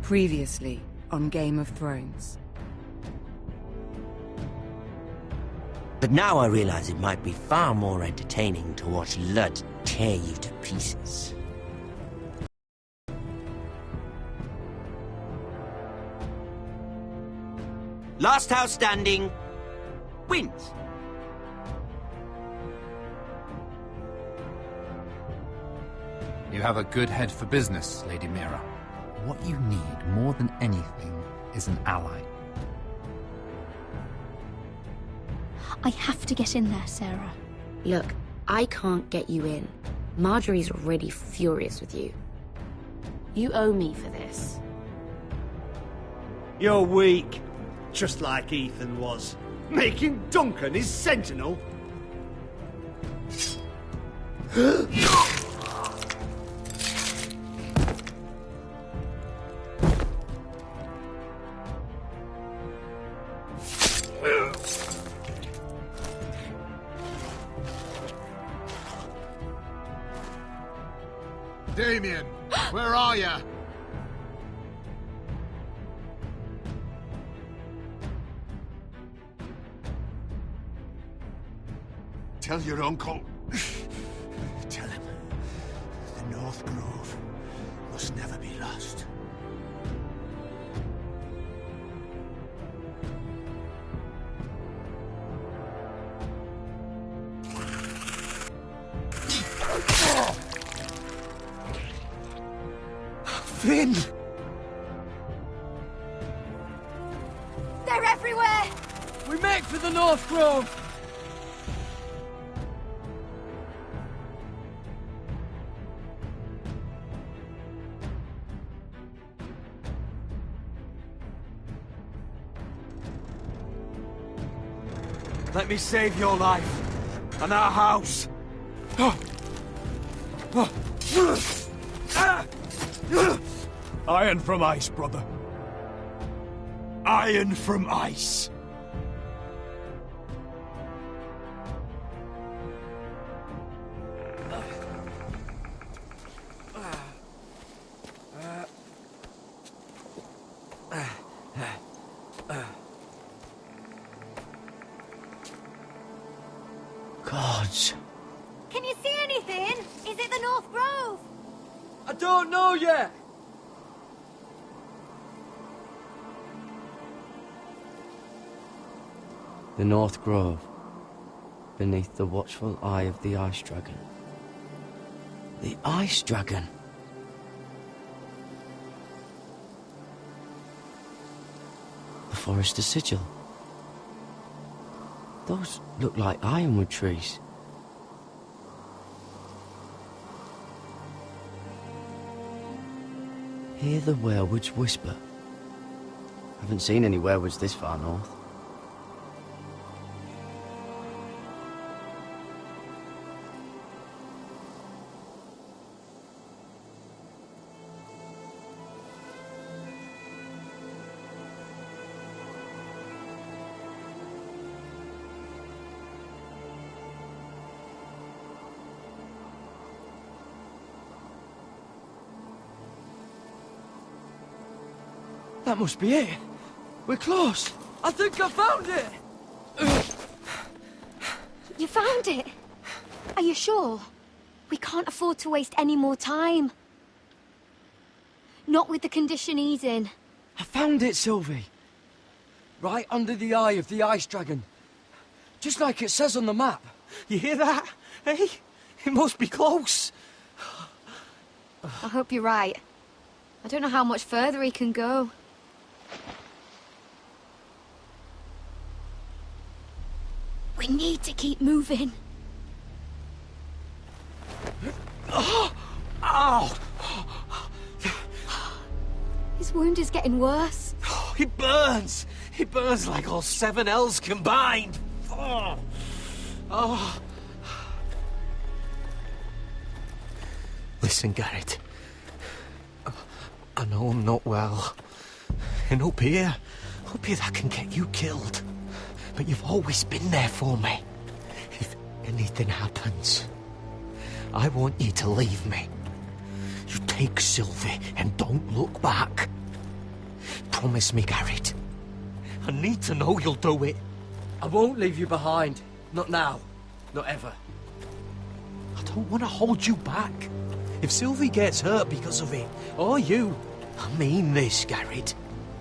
Previously on Game of Thrones. But now I realize it might be far more entertaining to watch Lud tear you to pieces. Last house standing wins. You have a good head for business, Lady Mira. What you need more than anything is an ally. I have to get in there, Sarah. Look, I can't get you in. Marjorie's already furious with you. You owe me for this. You're weak. Just like Ethan was. Making Duncan his sentinel. Damien, where are ya? Tell your uncle. Tell him the North Grove must never be lost. Finn! They're everywhere! We make for the North Grove! Let me save your life and our house. Iron from ice, brother. Iron from ice. Gods. Can you see anything? Is it the North Grove? I don't know yet. The North Grove, beneath the watchful eye of the Ice Dragon. The Ice Dragon. The Forester's Sigil. Those look like ironwood trees. Hear the werewoods whisper. Haven't seen any werewoods this far north. That must be it. We're close. I think I found it. You found it? Are you sure? We can't afford to waste any more time. Not with the condition he's in. I found it, Sylvie. Right under the eye of the Ice Dragon. Just like it says on the map. You hear that? Hey? It must be close. I hope you're right. I don't know how much further he can go. We need to keep moving. Ow! His wound is getting worse. It burns! It burns like all 7 L's combined! Oh. Listen, Garrett. I know I'm not well. And up here that can get you killed. But you've always been there for me. If anything happens, I want you to leave me. You take Sylvie and don't look back. Promise me, Garrett. I need to know you'll do it. I won't leave you behind. Not now. Not ever. I don't want to hold you back. If Sylvie gets hurt because of it, or you, I mean this, Garrett.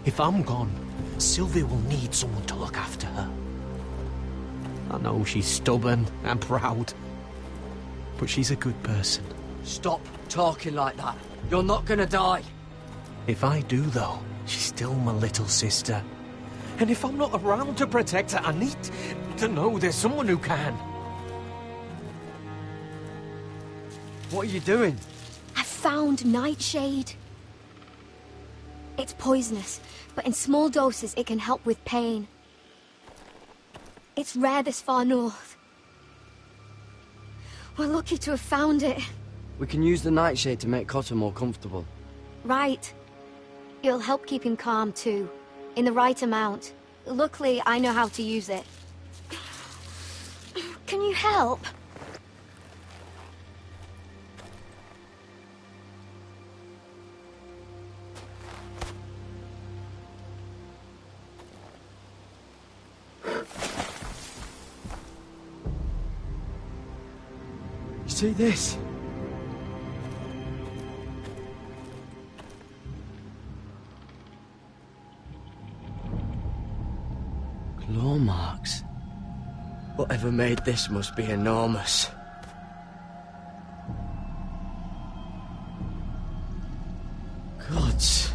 If I'm gone, Sylvie will need someone to look after her. I know she's stubborn and proud, but she's a good person. Stop talking like that. You're not gonna die. If I do, though, she's still my little sister. And if I'm not around to protect her, I need to know there's someone who can. What are you doing? I found nightshade. It's poisonous, but in small doses it can help with pain. It's rare this far north. We're lucky to have found it. We can use the nightshade to make Cotter more comfortable. Right. It'll help keep him calm too, in the right amount. Luckily, I know how to use it. Can you help? See this? Claw marks. Whatever made this must be enormous. Gods.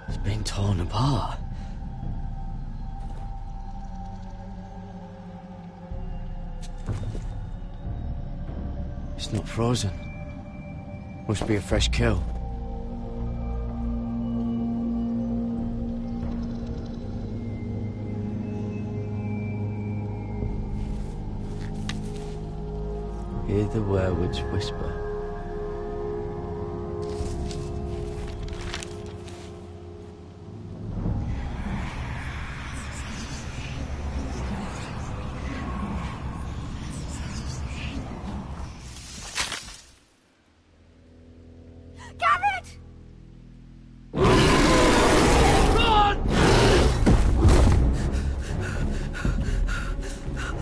It's been torn apart. It's not frozen. Must be a fresh kill. Hear the werewolves whisper.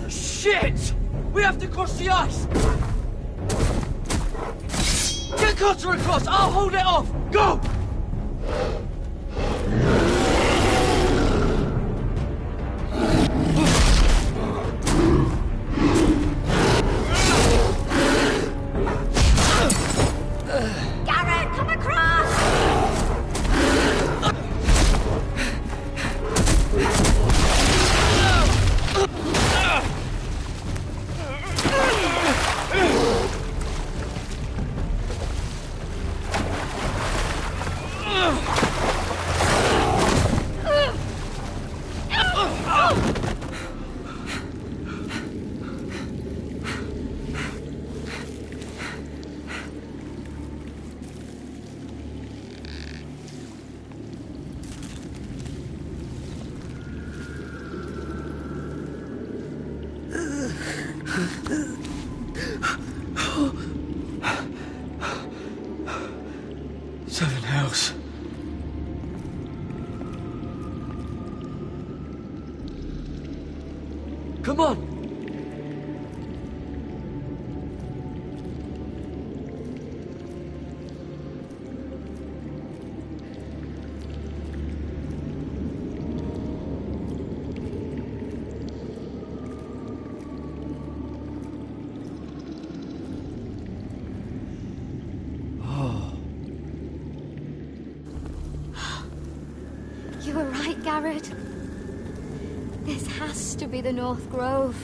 Shit! We have to cross the ice! Get Cotter across! I'll hold it off! Go! Garrett, come across! Seven hells. Come on! You were right, Garrett. This has to be the North Grove.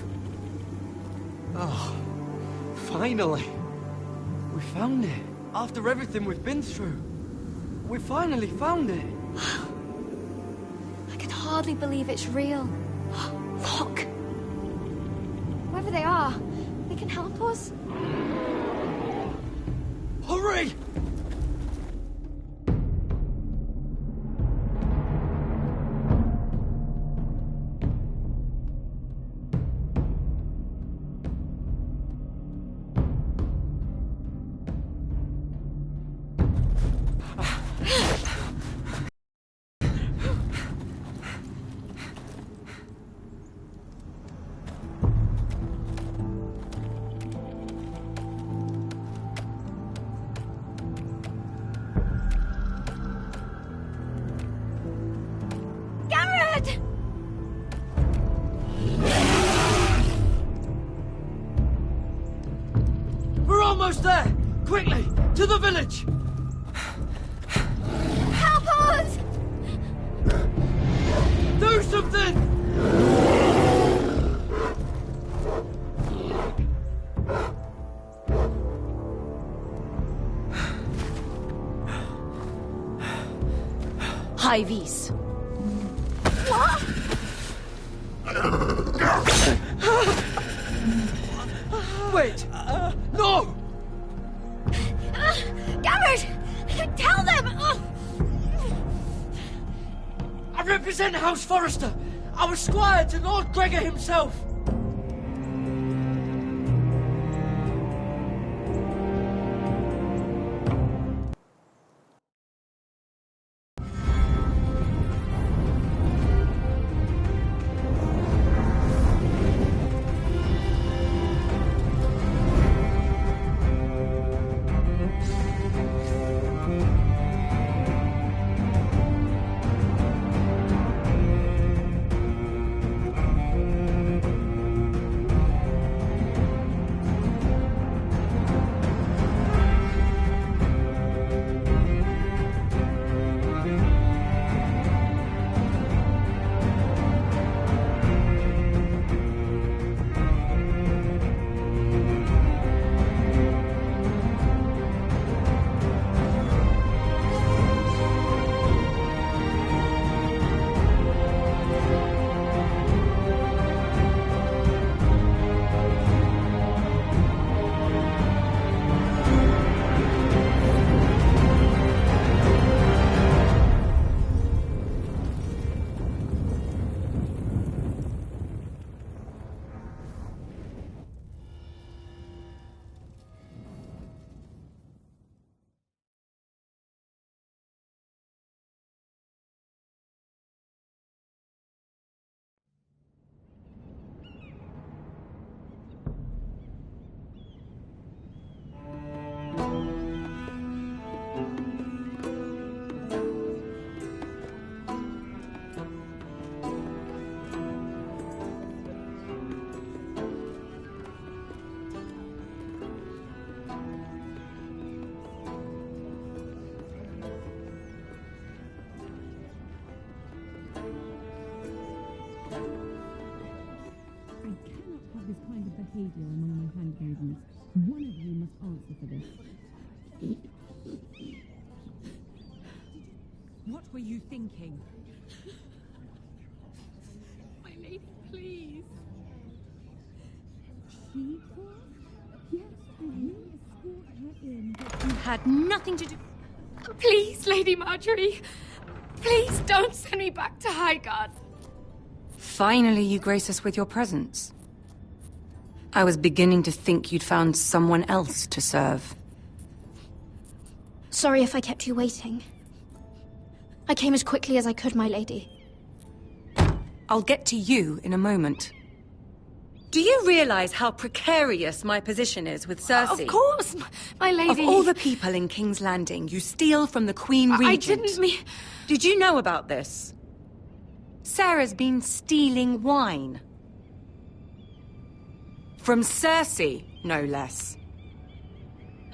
Oh, finally. We found it. After everything we've been through. We finally found it. I can hardly believe it's real. Look! Whoever they are, they can help us. Hurry! Quickly! To the village! Help us! Do something! High vis. What? Wait! No! Garrett! Tell them! I represent House Forrester. I was squire to Lord Gregor himself. This kind of behavior among my handmaidens. One of you must answer for this. What were you thinking? My lady, please. She was? Yes, and you escort her in. You had nothing to do... Please, Lady Marjorie. Please don't send me back to Highgarden. Finally, you grace us with your presence. I was beginning to think you'd found someone else to serve. Sorry if I kept you waiting. I came as quickly as I could, my lady. I'll get to you in a moment. Do you realize how precarious my position is with Cersei? Of course, my lady. Of all the people in King's Landing, you steal from the Queen Regent. I didn't mean... Did you know about this? Sarah's been stealing wine. From Cersei, no less.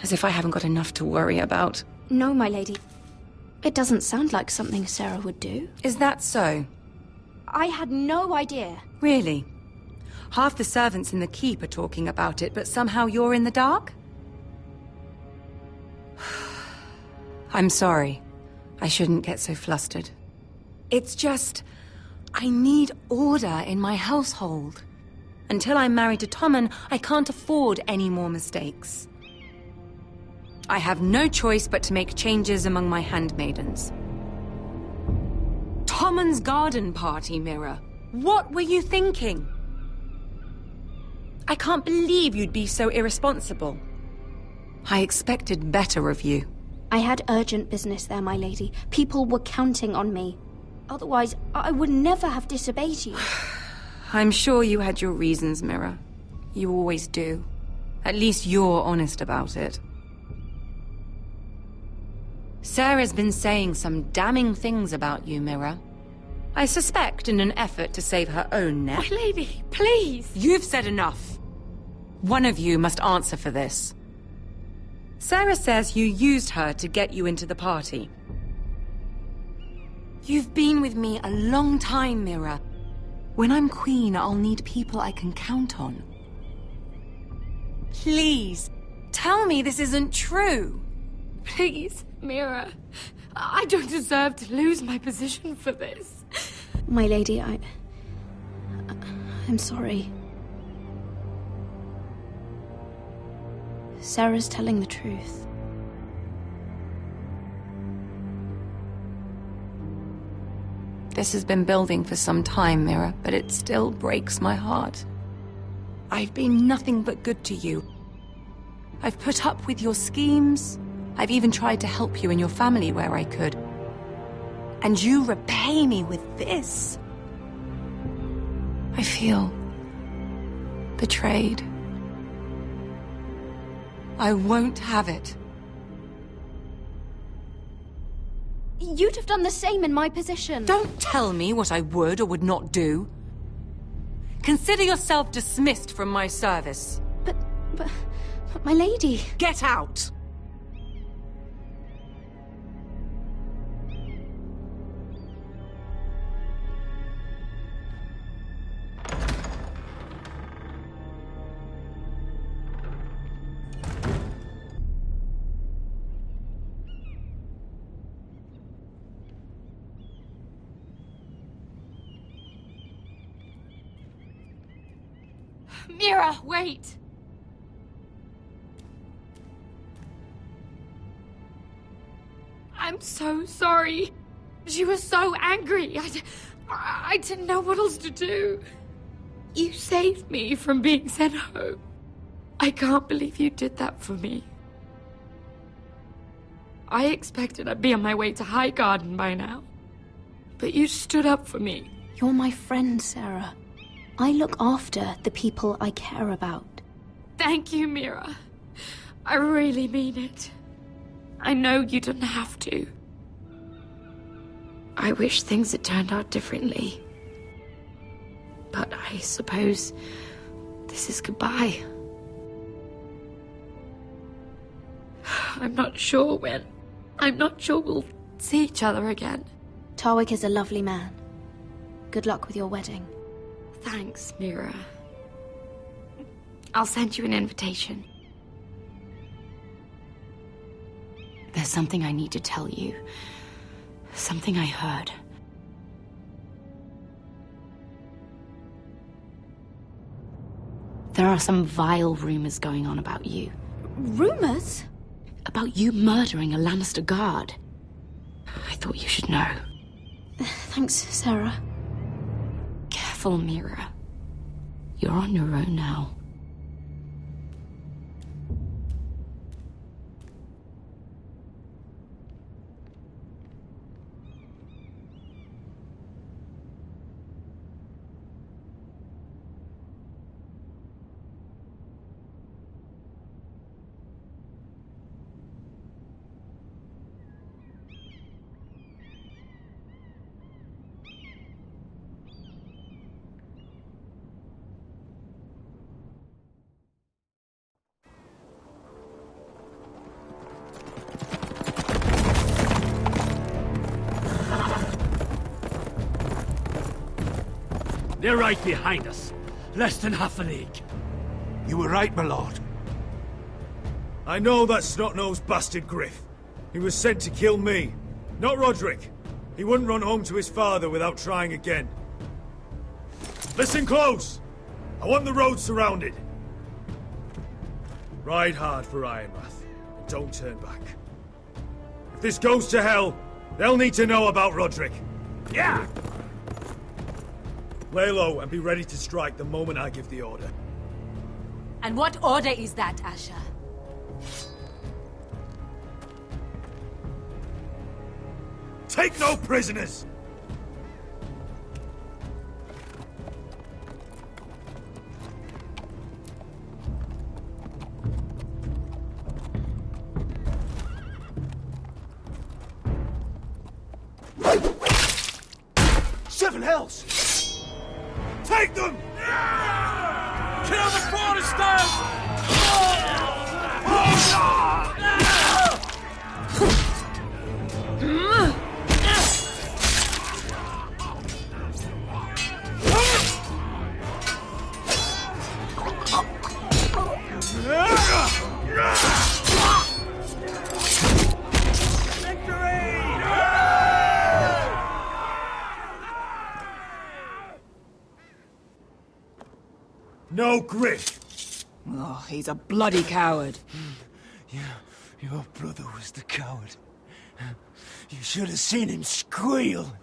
As if I haven't got enough to worry about. No, my lady. It doesn't sound like something Sarah would do. Is that so? I had no idea. Really? Half the servants in the keep are talking about it, but somehow you're in the dark? I'm sorry. I shouldn't get so flustered. It's just... I need order in my household. Until I'm married to Tommen, I can't afford any more mistakes. I have no choice but to make changes among my handmaidens. Tommen's garden party, Mira. What were you thinking? I can't believe you'd be so irresponsible. I expected better of you. I had urgent business there, my lady. People were counting on me. Otherwise, I would never have disobeyed you. I'm sure you had your reasons, Mira. You always do. At least you're honest about it. Sarah's been saying some damning things about you, Mira. I suspect in an effort to save her own neck. My lady, please. You've said enough. One of you must answer for this. Sarah says you used her to get you into the party. You've been with me a long time, Mira. When I'm queen, I'll need people I can count on. Please, tell me this isn't true. Please, Mira. I don't deserve to lose my position for this. My lady, I'm sorry. Sarah's telling the truth. This has been building for some time, Mira, but it still breaks my heart. I've been nothing but good to you. I've put up with your schemes. I've even tried to help you and your family where I could. And you repay me with this. I feel betrayed. I won't have it. You'd have done the same in my position. Don't tell me what I would or would not do. Consider yourself dismissed from my service. But my lady... Get out! Mira, wait! I'm so sorry. She was so angry. I didn't know what else to do. You saved me from being sent home. I can't believe you did that for me. I expected I'd be on my way to High Garden by now. But you stood up for me. You're my friend, Sarah. I look after the people I care about. Thank you, Mira. I really mean it. I know you didn't have to. I wish things had turned out differently. But I suppose this is goodbye. I'm not sure when. I'm not sure we'll see each other again. Tarwick is a lovely man. Good luck with your wedding. Thanks, Mira. I'll send you an invitation. There's something I need to tell you. Something I heard. There are some vile rumors going on about you. Rumors? About you murdering a Lannister guard. I thought you should know. Thanks, Sarah. Careful, Mira. You're on your own now. They're right behind us. Less than half a league. You were right, my lord. I know that snot-nosed bastard Griff. He was sent to kill me, not Roderick. He wouldn't run home to his father without trying again. Listen close! I want the road surrounded. Ride hard for Ironrath, and don't turn back. If this goes to hell, they'll need to know about Roderick. Yeah! Lay low and be ready to strike the moment I give the order. And what order is that, Asher? Take no prisoners! Seven hells! Take them! Kill the Protestants! No Griff! Oh, he's a bloody coward. Yeah, your brother was the coward. You should have seen him squeal.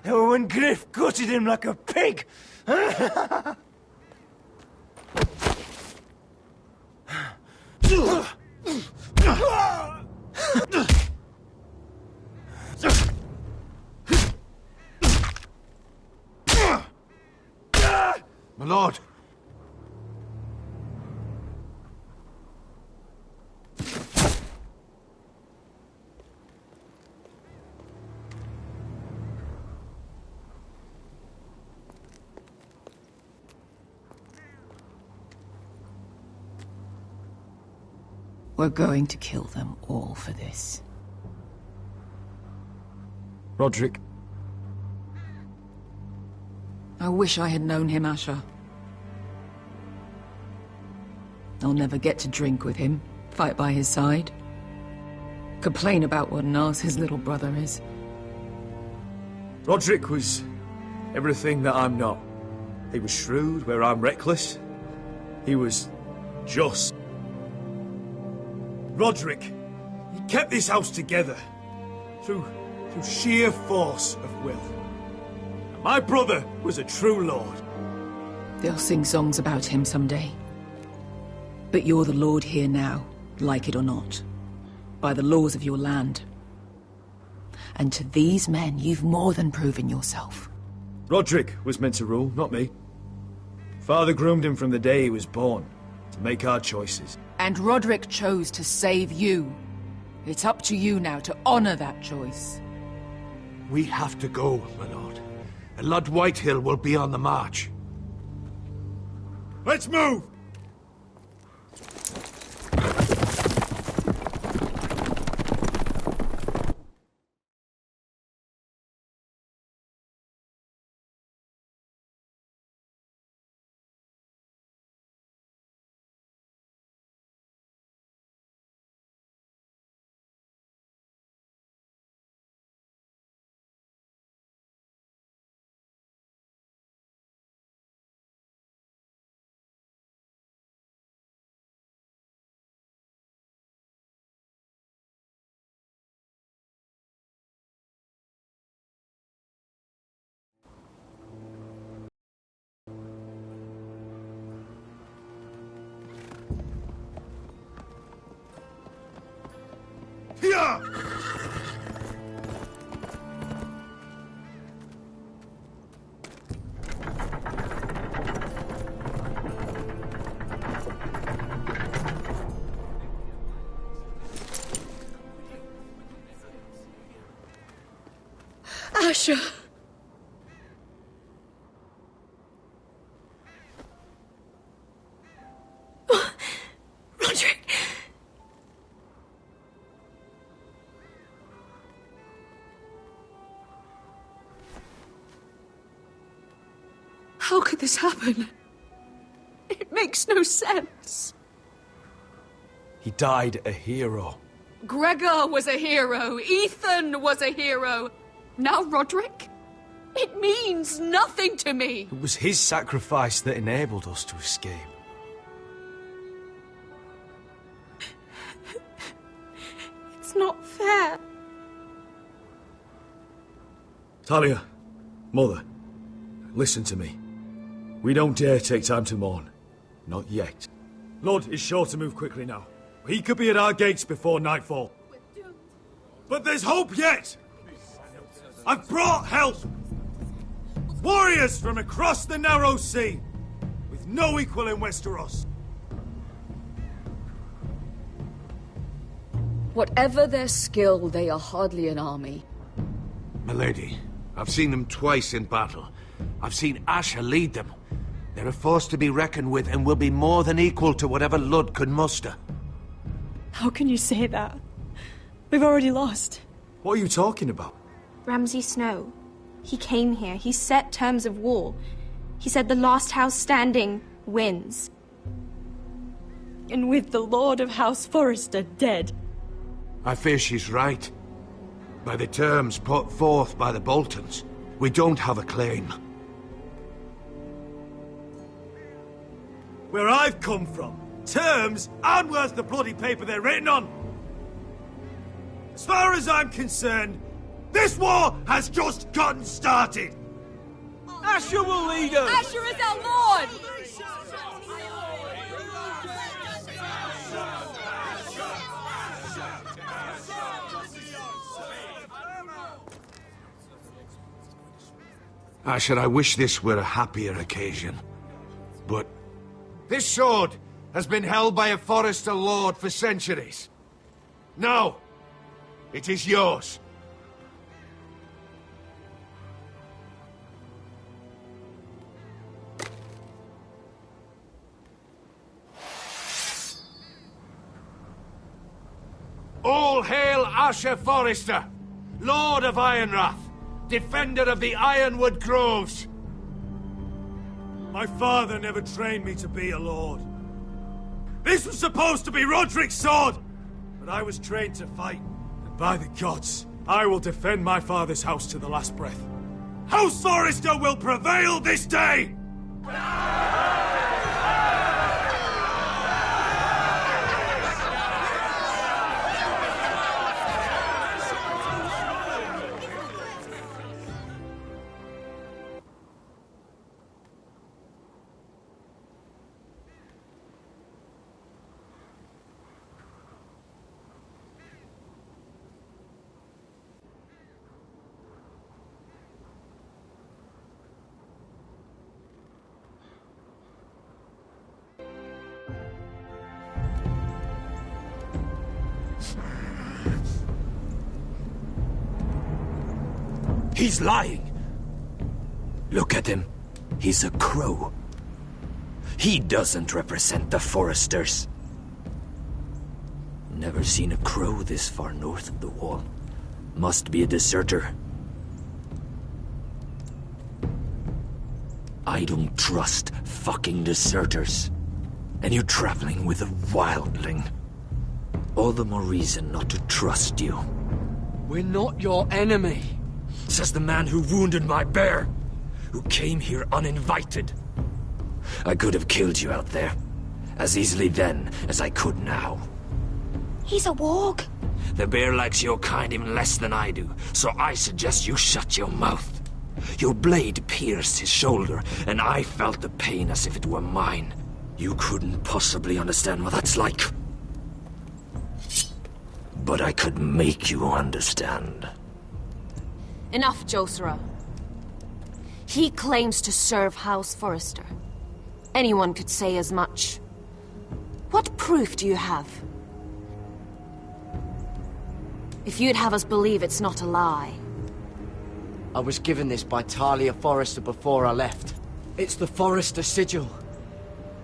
When Griff gutted him like a pig. My lord. We're going to kill them all for this. Roderick. I wish I had known him, Asher. I'll never get to drink with him, fight by his side, complain about what an arse his little brother is. Roderick was everything that I'm not. He was shrewd where I'm reckless. He was just. Roderick, he kept this house together through sheer force of will. And my brother was a true lord. They'll sing songs about him someday. But you're the lord here now, like it or not, by the laws of your land. And to these men, you've more than proven yourself. Roderick was meant to rule, not me. Father groomed him from the day he was born, to make our choices. And Roderick chose to save you. It's up to you now to honor that choice. We have to go, my lord. Lord Whitehill will be on the march. Let's move! Yeah! Asher! Roderick! How could this happen? It makes no sense. He died a hero. Gregor was a hero. Ethan was a hero. Now Roderick? It means nothing to me. It was his sacrifice that enabled us to escape. It's not fair. Talia, Mother, listen to me. We don't dare take time to mourn. Not yet. Lord is sure to move quickly now. He could be at our gates before nightfall. But there's hope yet! I've brought help! Warriors from across the narrow sea, with no equal in Westeros. Whatever their skill, they are hardly an army. Milady, I've seen them twice in battle. I've seen Asher lead them. They're a force to be reckoned with and will be more than equal to whatever Lud could muster. How can you say that? We've already lost. What are you talking about? Ramsay Snow. He came here. He set terms of war. He said the last house standing wins. And with the Lord of House Forrester dead. I fear she's right. By the terms put forth by the Boltons, we don't have a claim. where I've come from, terms aren't worth the bloody paper they're written on. As far as I'm concerned, this war has just gotten started. Asher will lead us! Asher is our lord! Asher, I wish this were a happier occasion. But this sword has been held by a Forester lord for centuries. Now, it is yours. All hail Asher Forester, Lord of Ironrath, defender of the Ironwood Groves. My father never trained me to be a lord. This was supposed to be Roderick's sword, but I was trained to fight. And by the gods, I will defend my father's house to the last breath. House Forester will prevail this day! He's lying. Look at him. He's a crow. He doesn't represent the Foresters. Never seen a crow this far north of the wall. Must be a deserter. I don't trust fucking deserters. And you're traveling with a wildling. All the more reason not to trust you. We're not your enemy. Says the man who wounded my bear, who came here uninvited. I could have killed you out there, as easily then as I could now. He's a warg. The bear likes your kind even less than I do, so I suggest you shut your mouth. Your blade pierced his shoulder, and I felt the pain as if it were mine. You couldn't possibly understand what that's like. But I could make you understand. Enough, Josera. He claims to serve House Forester. Anyone could say as much. What proof do you have? If you'd have us believe it's not a lie. I was given this by Talia Forester before I left. It's the Forester sigil,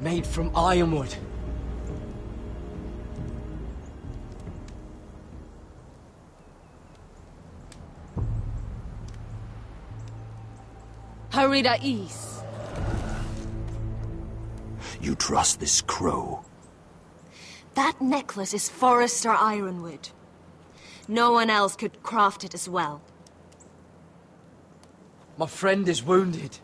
made from ironwood. Harida East. You trust this crow? That necklace is Forester ironwood. No one else could craft it as well. My friend is wounded.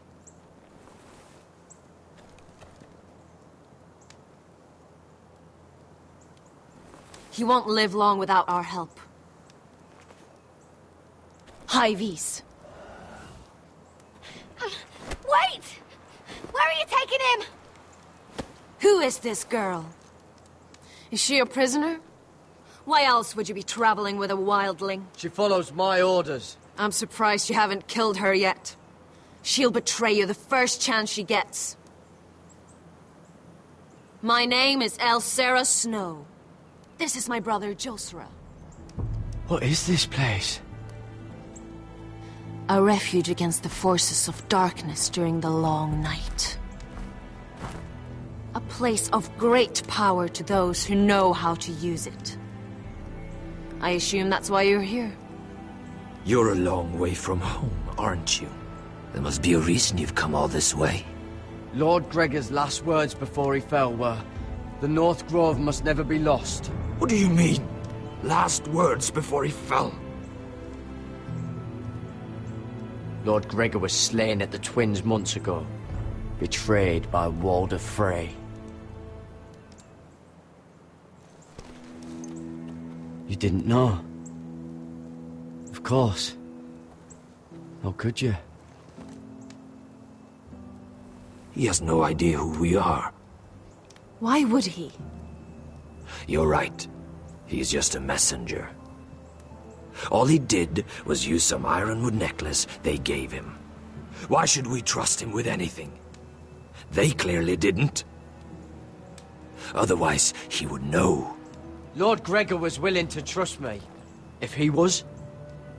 He won't live long without our help. High Vis. Wait! Where are you taking him? Who is this girl? Is she a prisoner? Why else would you be traveling with a wildling? She follows my orders. I'm surprised you haven't killed her yet. She'll betray you the first chance she gets. My name is Elsera Snow. This is my brother, Josera. What is this place? A refuge against the forces of darkness during the long night. A place of great power to those who know how to use it. I assume that's why you're here. You're a long way from home, aren't you? There must be a reason you've come all this way. Lord Gregor's last words before he fell were, "The North Grove must never be lost." What do you mean? Last words before he fell? Lord Gregor was slain at the Twins months ago, betrayed by Walder Frey. You didn't know? Of course. How could you? He has no idea who we are. Why would he? You're right. He's just a messenger. All he did was use some ironwood necklace they gave him. Why should we trust him with anything? They clearly didn't. Otherwise, he would know. Lord Gregor was willing to trust me. If he was,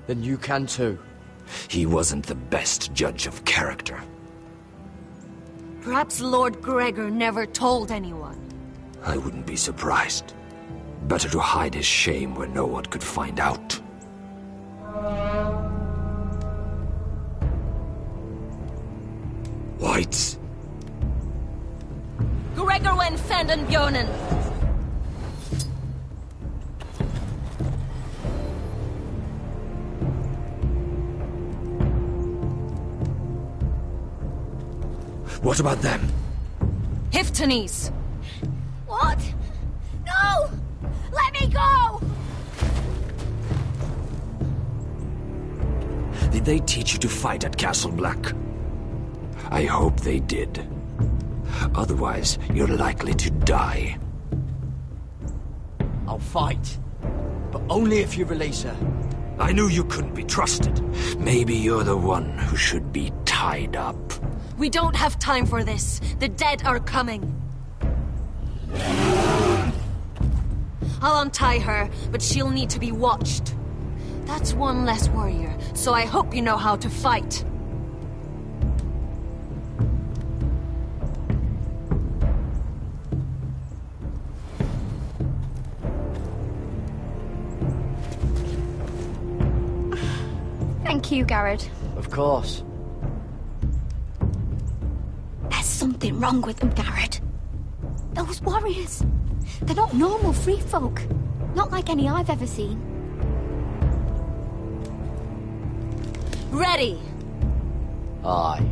then you can too. He wasn't the best judge of character. Perhaps Lord Gregor never told anyone. I wouldn't be surprised. Better to hide his shame where no one could find out. Whites. Gregor wen fenden bjonen. What about them? Hiftanes. What? No! Let me go! Did they teach you to fight at Castle Black? I hope they did. Otherwise, you're likely to die. I'll fight. But only if you release her. I knew you couldn't be trusted. Maybe you're the one who should be tied up. We don't have time for this. The dead are coming. I'll untie her, but she'll need to be watched. That's one less warrior, so I hope you know how to fight. Thank you, Garrett. Of course. There's something wrong with them, Garrett. Those warriors. They're not normal free folk. Not like any I've ever seen. Ready! Aye.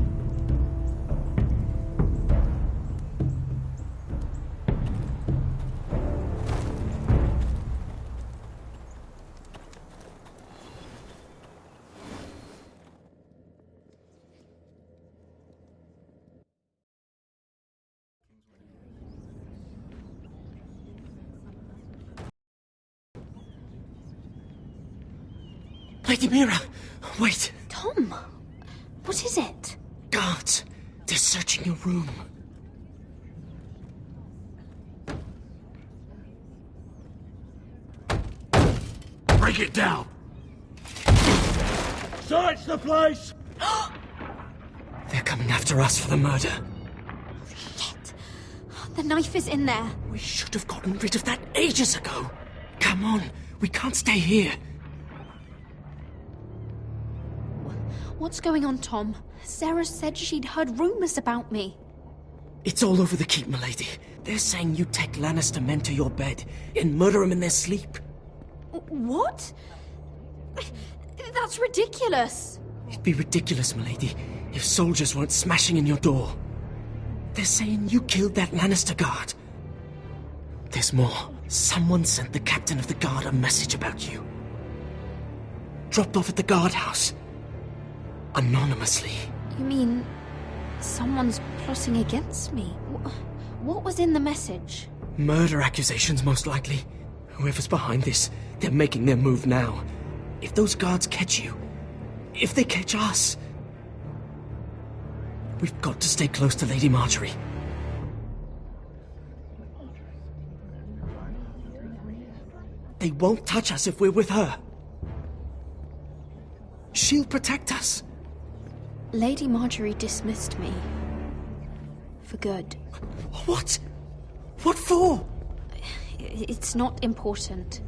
Lady Mira, wait. Tom, what is it? Guards, they're searching your room. Break it down! Search the place! They're coming after us for the murder. The knife is in there. We should have gotten rid of that ages ago. Come on, we can't stay here. What's going on, Tom? Sarah said she'd heard rumors about me. It's all over the keep, milady. They're saying you take Lannister men to your bed and murder them in their sleep. What? That's ridiculous. It'd be ridiculous, milady, if soldiers weren't smashing in your door. They're saying you killed that Lannister guard. There's more. Someone sent the captain of the guard a message about you. Dropped off at the guardhouse. Anonymously. You mean someone's plotting against me? What was in the message? Murder accusations, most likely. Whoever's behind this, they're making their move now. If those guards catch you, if they catch us, we've got to stay close to Lady Marjorie. They won't touch us if we're with her. She'll protect us. Lady Marjorie dismissed me. For good. What? What for? It's not important.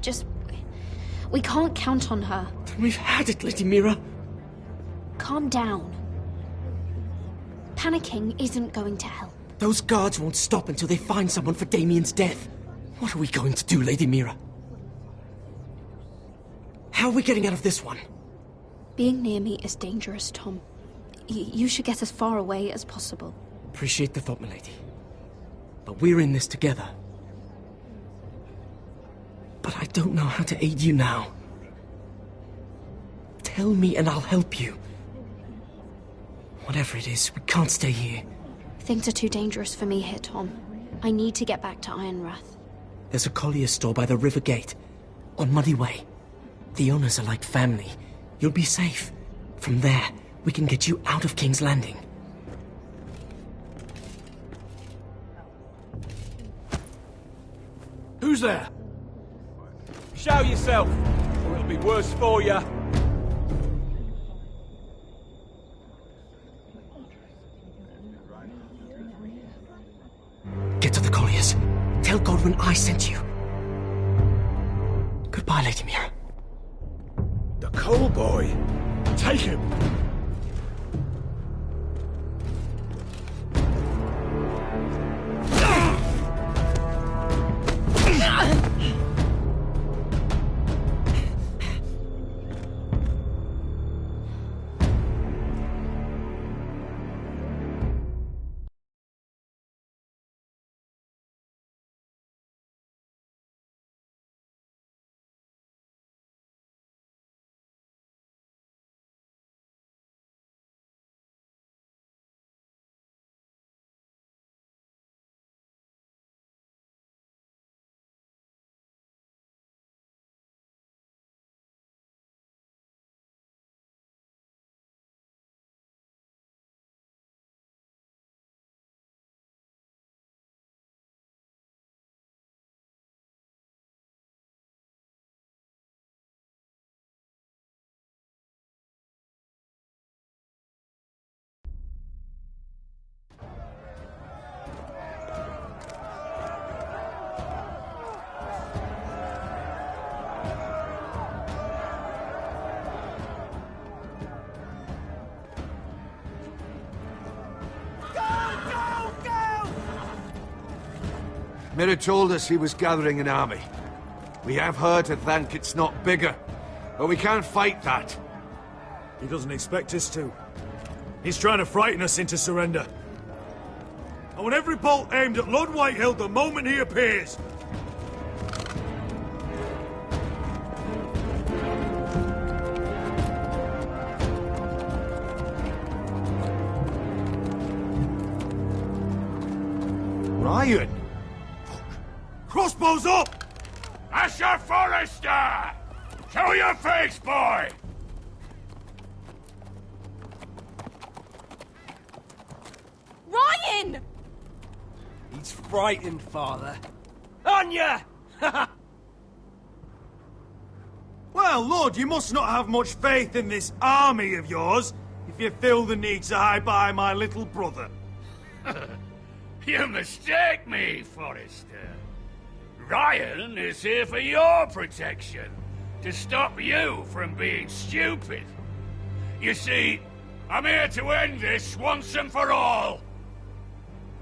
Just... we can't count on her. Then we've had it, Lady Mira. Calm down. Panicking isn't going to help. Those guards won't stop until they find someone for Damien's death. What are we going to do, Lady Mira? How are we getting out of this one? Being near me is dangerous, Tom. You should get as far away as possible. Appreciate the thought, milady. But we're in this together. But I don't know how to aid you now. Tell me and I'll help you. Whatever it is, we can't stay here. Things are too dangerous for me here, Tom. I need to get back to Ironrath. There's a collier store by the river gate, on Muddy Way. The owners are like family. You'll be safe. From there, we can get you out of King's Landing. Who's there? Show yourself, or it'll be worse for you. Get to the colliers. Tell Godwin I sent you. Goodbye, Lady Mira. The coal boy. Take him. Mira told us he was gathering an army. We have her to thank it's not bigger, but we can't fight that. He doesn't expect us to. He's trying to frighten us into surrender. I want every bolt aimed at Lord Whitehill the moment he appears. Ryan! Crossbows up! Asher Forrester! Show your face, boy! Ryan! He's frightened, Father. On ya! Well, Lord, you must not have much faith in this army of yours if you feel the need to hide by my little brother. You mistake me, Forrester. Ryan is here for your protection, to stop you from being stupid. You see, I'm here to end this once and for all.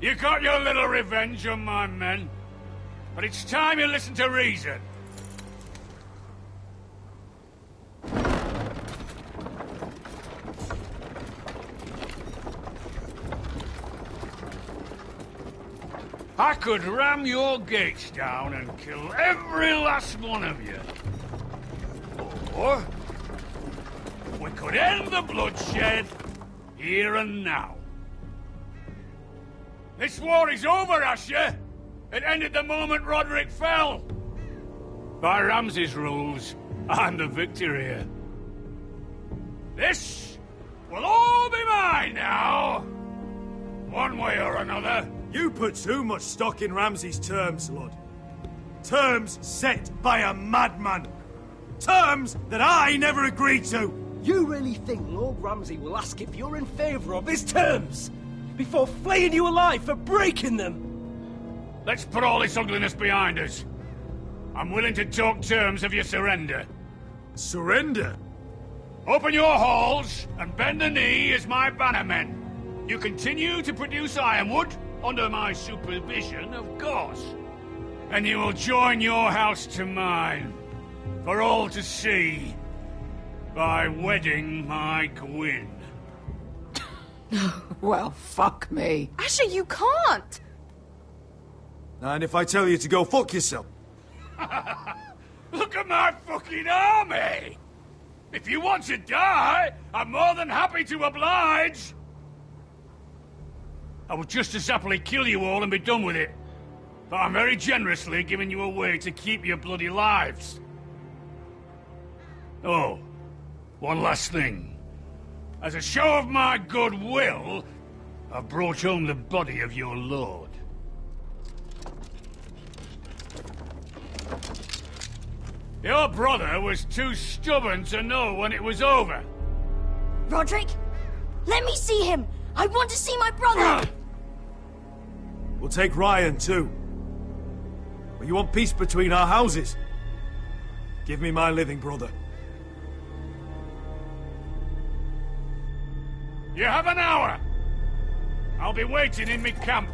You got your little revenge on my men, but it's time you listen to reason. I could ram your gates down and kill every last one of you. Or we could end the bloodshed here and now. This war is over, Asher. It ended the moment Roderick fell. By Ramsay's rules, I'm the victor here. This will all be mine now. One way or another. You put too much stock in Ramsay's terms, Lord. Terms set by a madman. Terms that I never agreed to. You really think Lord Ramsay will ask if you're in favour of his terms? Before flaying you alive for breaking them? Let's put all this ugliness behind us. I'm willing to talk terms of your surrender. Surrender? Open your halls and bend the knee as my bannermen. You continue to produce ironwood, under my supervision, of course. And you will join your house to mine, for all to see, by wedding my Gwyn. Well, fuck me. Asher, you can't! And if I tell you to go fuck yourself? Look at my fucking army! If you want to die, I'm more than happy to oblige! I would just as happily kill you all and be done with it. But I'm very generously giving you a way to keep your bloody lives. Oh, one last thing. As a show of my goodwill, I've brought home the body of your lord. Your brother was too stubborn to know when it was over. Roderick, let me see him. I want to see my brother. We'll take Ryan, too. But you want peace between our houses? Give me my living brother. You have an hour. I'll be waiting in my camp.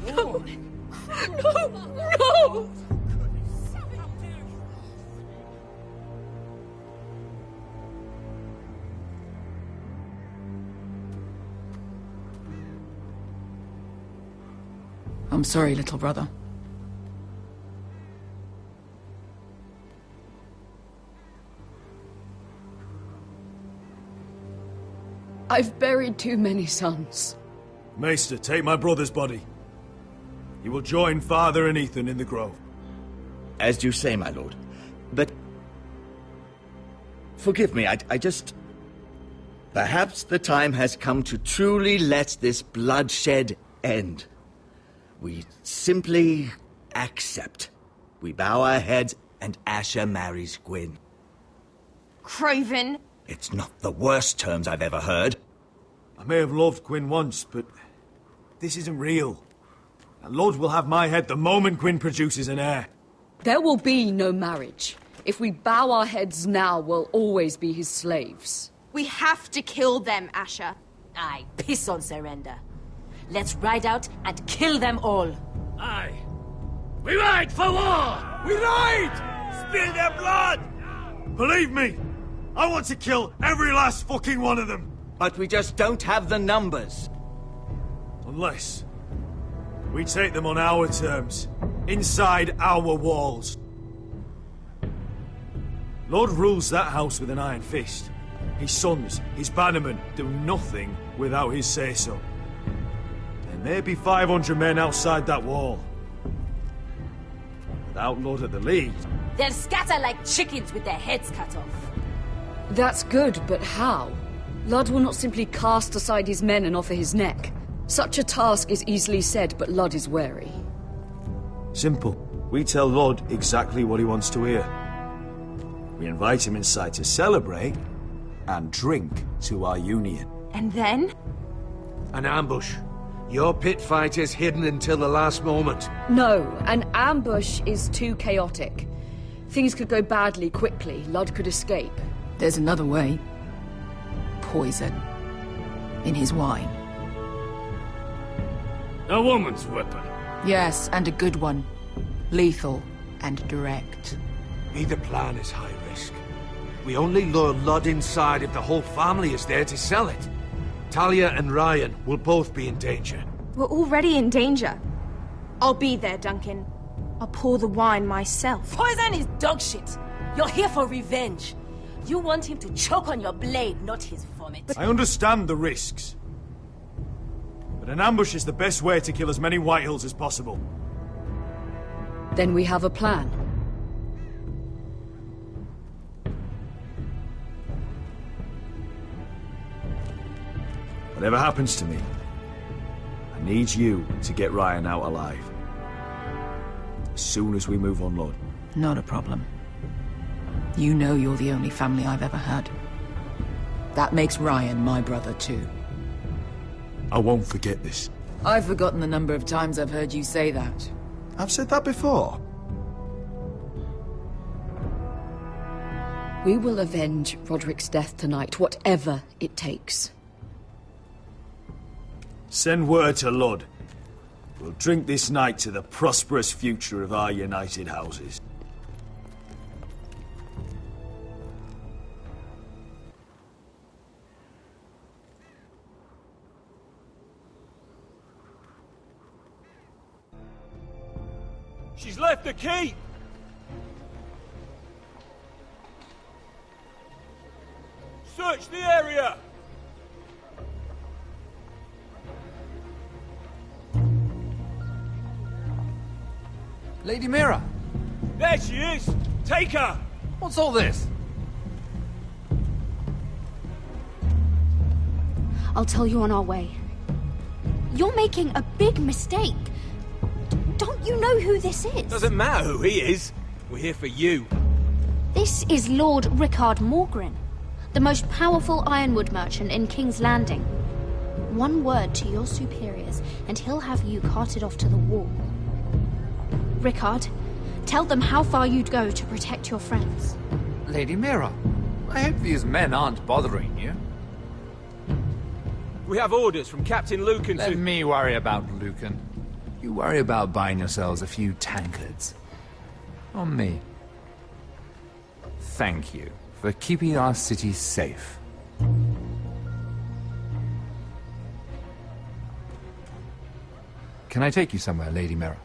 No! I'm sorry, little brother. I've buried too many sons. Maester, take my brother's body. You will join Father and Ethan in the grove. As you say, my lord. But... forgive me, I just... Perhaps the time has come to truly let this bloodshed end. We simply accept. We bow our heads and Asher marries Gwyn. Craven! It's not the worst terms I've ever heard. I may have loved Gwyn once, but this isn't real. And Lord will have my head the moment Gwyn produces an heir. There will be no marriage. If we bow our heads now, we'll always be his slaves. We have to kill them, Asher. Aye, piss on surrender. Let's ride out and kill them all. Aye. We ride for war! We ride! Spill their blood! Believe me, I want to kill every last fucking one of them. But we just don't have the numbers. Unless we take them on our terms, inside our walls. Lord rules that house with an iron fist. His sons, his bannermen, do nothing without his say-so. There may be 500 men outside that wall. Without Lord at the lead... They'll scatter like chickens with their heads cut off. That's good, but how? Ludd will not simply cast aside his men and offer his neck. Such a task is easily said, but Ludd is wary. Simple. We tell Lord exactly what he wants to hear. We invite him inside to celebrate and drink to our union. And then? An ambush. Your pit fight is hidden until the last moment. No, an ambush is too chaotic. Things could go badly quickly. Ludd could escape. There's another way. Poison. In his wine. A woman's weapon. Yes, and a good one. Lethal and direct. Either plan is high risk. We only lure Ludd inside if the whole family is there to sell it. Talia and Ryan will both be in danger. We're already in danger. I'll be there, Duncan. I'll pour the wine myself. Poison is dog shit. You're here for revenge. You want him to choke on your blade, not his vomit. I understand the risks. But an ambush is the best way to kill as many Whitehills as possible. Then we have a plan. Whatever happens to me, I need you to get Ryan out alive. As soon as we move on, Lord. Not a problem. You know you're the only family I've ever had. That makes Ryan my brother too. I won't forget this. I've forgotten the number of times I've heard you say that. I've said that before. We will avenge Roderick's death tonight, whatever it takes. Send word to Lud. We'll drink this night to the prosperous future of our united houses. She's left the keep! Search the area! Lady Mira! There she is! Take her! What's all this? I'll tell you on our way. You're making a big mistake. Don't you know who this is? Doesn't matter who he is. We're here for you. This is Lord Rickard Morgren, the most powerful ironwood merchant in King's Landing. One word to your superiors, and he'll have you carted off to the wall. Rickard, tell them how far you'd go to protect your friends. Lady Mira, I hope these men aren't bothering you. We have orders from Captain Lucan Let me worry about Lucan. You worry about buying yourselves a few tankards. On me. Thank you for keeping our city safe. Can I take you somewhere, Lady Mira?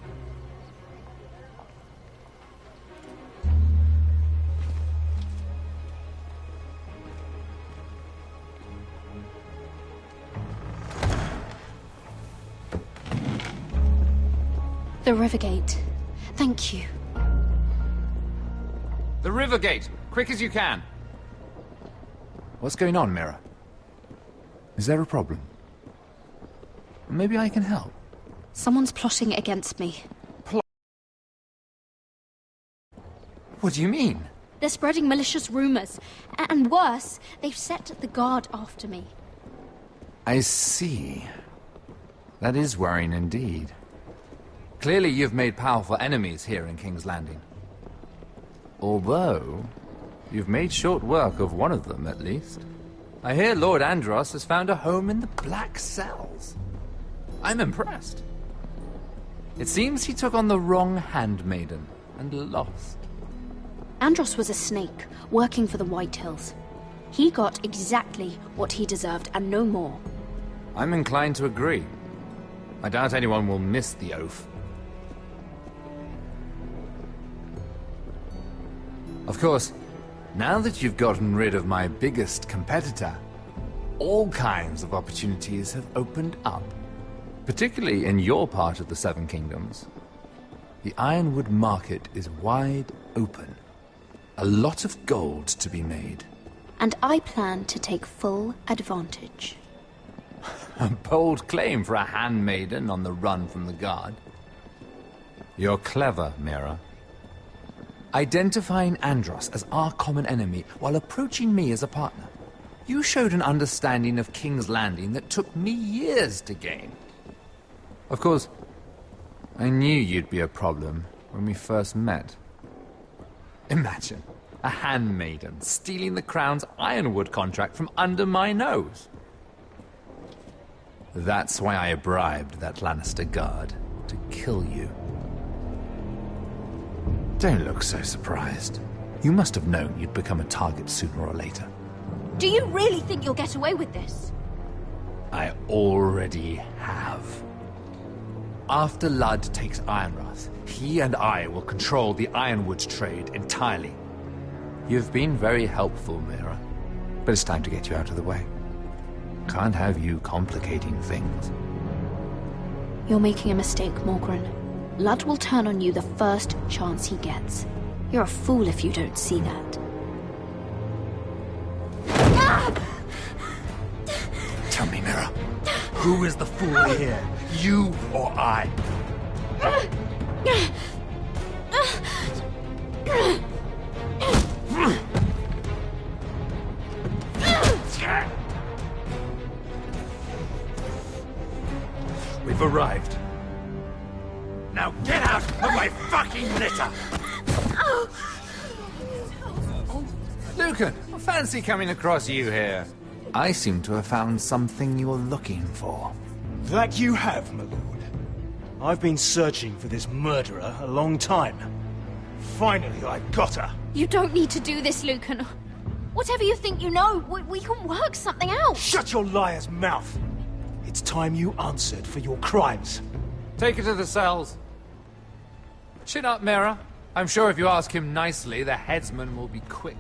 The Rivergate. Thank you. The Rivergate! Quick as you can! What's going on, Mira? Is there a problem? Maybe I can help. Someone's plotting against me. What do you mean? They're spreading malicious rumors. And worse, they've set the guard after me. I see. That is worrying indeed. Clearly you've made powerful enemies here in King's Landing. Although, you've made short work of one of them, at least. I hear Lord Andros has found a home in the Black Cells. I'm impressed. It seems he took on the wrong handmaiden and lost. Andros was a snake, working for the Whitehills. He got exactly what he deserved, and no more. I'm inclined to agree. I doubt anyone will miss the oath. Of course, now that you've gotten rid of my biggest competitor, all kinds of opportunities have opened up. Particularly in your part of the Seven Kingdoms. The ironwood market is wide open. A lot of gold to be made. And I plan to take full advantage. A bold claim for a handmaiden on the run from the guard. You're clever, Mira. Identifying Andros as our common enemy while approaching me as a partner. You showed an understanding of King's Landing that took me years to gain. Of course, I knew you'd be a problem when we first met. Imagine a handmaiden stealing the Crown's ironwood contract from under my nose. That's why I bribed that Lannister guard to kill you. Don't look so surprised. You must have known you'd become a target sooner or later. Do you really think you'll get away with this? I already have. After Ludd takes Ironrath, he and I will control the ironwood trade entirely. You've been very helpful, Mira, but it's time to get you out of the way. Can't have you complicating things. You're making a mistake, Morgren. Ludd will turn on you the first chance he gets. You're a fool if you don't see that. Tell me, Mira. Who is the fool here? You or I? We've arrived. Now get out of my fucking litter! Lucan, I fancy coming across you here. I seem to have found something you're looking for. That you have, my lord. I've been searching for this murderer a long time. Finally, I got her. You don't need to do this, Lucan. Whatever you think you know, we can work something out. Shut your liar's mouth! It's time you answered for your crimes. Take her to the cells. Chin up, Mira. I'm sure if you ask him nicely, the headsman will be quick.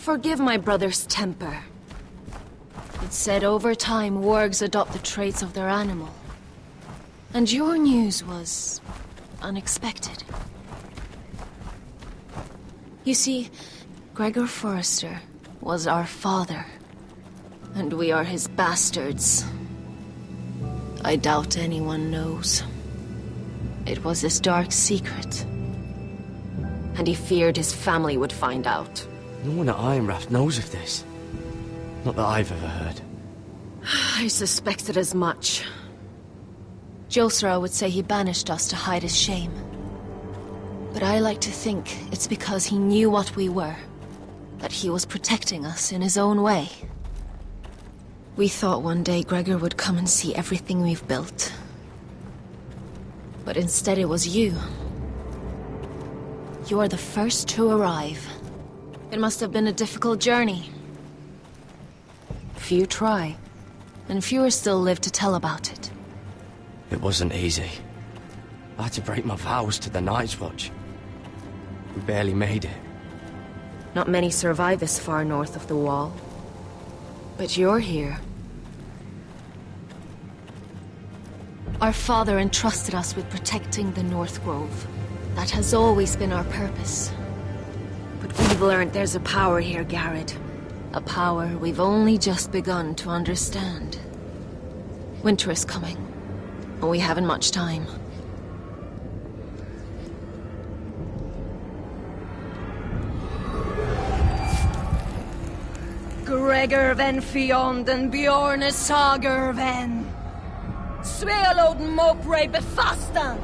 Forgive my brother's temper. It's said over time wargs adopt the traits of their animal. And your news was unexpected. You see, Gregor Forrester was our father, and we are his bastards. I doubt anyone knows. It was his dark secret, and he feared his family would find out. No one at Ironraft knows of this. Not that I've ever heard. I suspected as much. Josra would say he banished us to hide his shame. But I like to think it's because he knew what we were. That he was protecting us in his own way. We thought one day Gregor would come and see everything we've built. But instead it was you. You are the first to arrive. It must have been a difficult journey. Few try, and fewer still live to tell about it. It wasn't easy. I had to break my vows to the Night's Watch. We barely made it. Not many survive this far north of the Wall. But you're here. Our father entrusted us with protecting the North Grove. That has always been our purpose. But we've learned there's a power here, Garrett. A power we've only just begun to understand. Winter is coming, and we haven't much time. Gregor ven Fionn Bjorne Sager ven. Svealod Mopre befastan.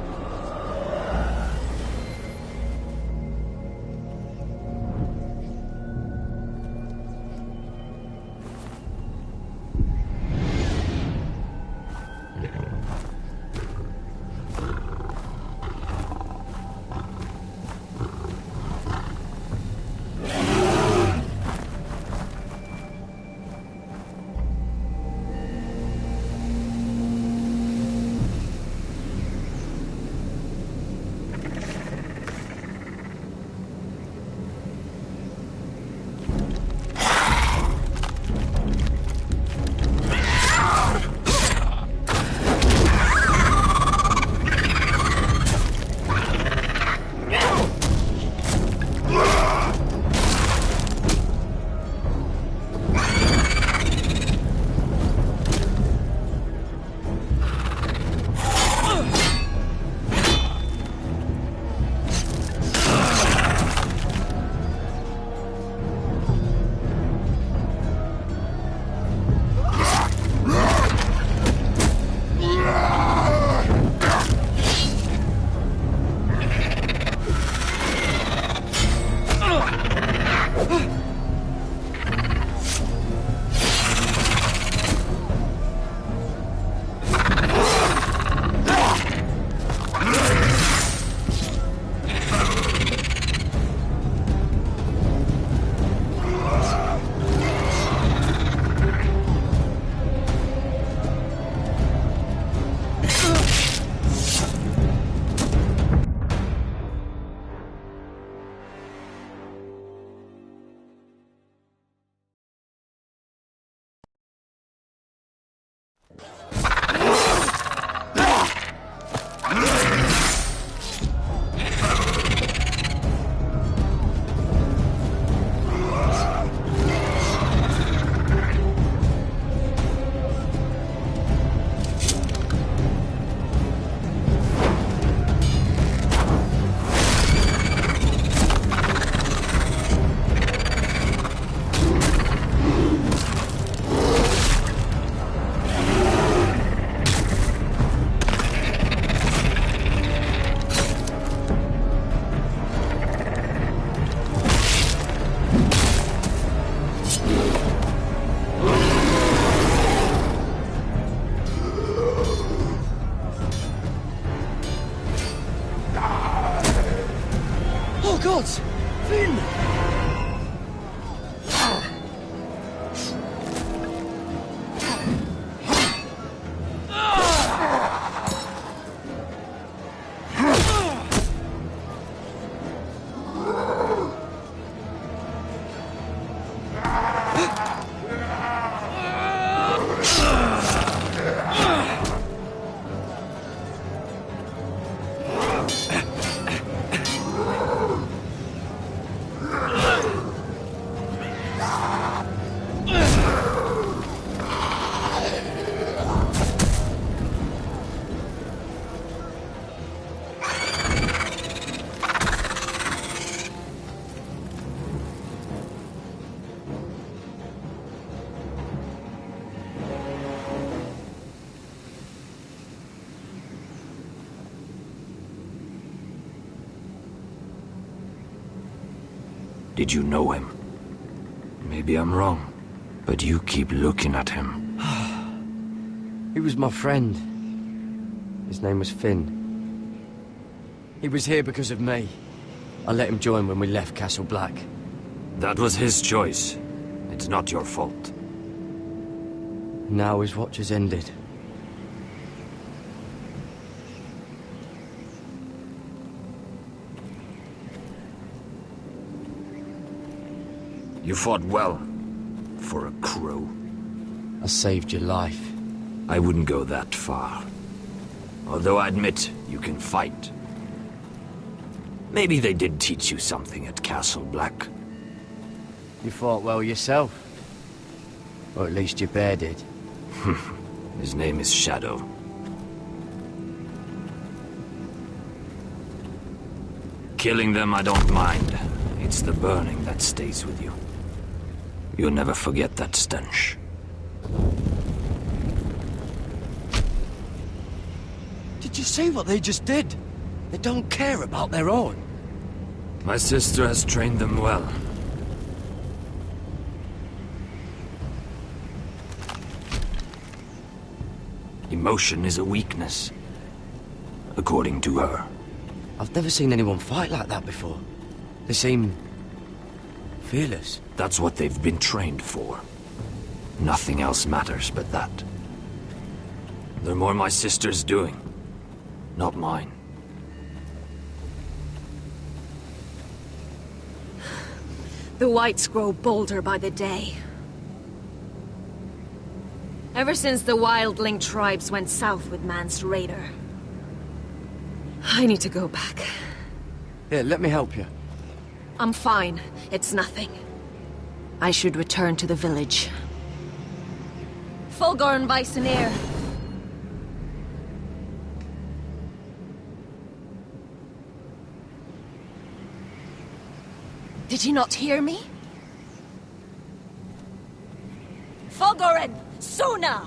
Oh, God! Finn! Did you know him? Maybe I'm wrong, but you keep looking at him. He was my friend. His name was Finn. He was here because of me. I let him join when we left Castle Black. That was his choice. It's not your fault. Now his watch has ended. You fought well, for a crow. I saved your life. I wouldn't go that far. Although I admit, you can fight. Maybe they did teach you something at Castle Black. You fought well yourself. Or at least your bear did. His name is Shadow. Killing them I don't mind. It's the burning that stays with you. You'll never forget that stench. Did you see what they just did? They don't care about their own. My sister has trained them well. Emotion is a weakness, according to her. I've never seen anyone fight like that before. They seem fearless. That's what they've been trained for. Nothing else matters but that. They're more my sister's doing, not mine. The whites grow bolder by the day. Ever since the wildling tribes went south with Man's raider. I need to go back. Here, let me help you. I'm fine. It's nothing. I should return to the village. Fulgorn Weisenir. Did you not hear me? Fulgorn! Suna!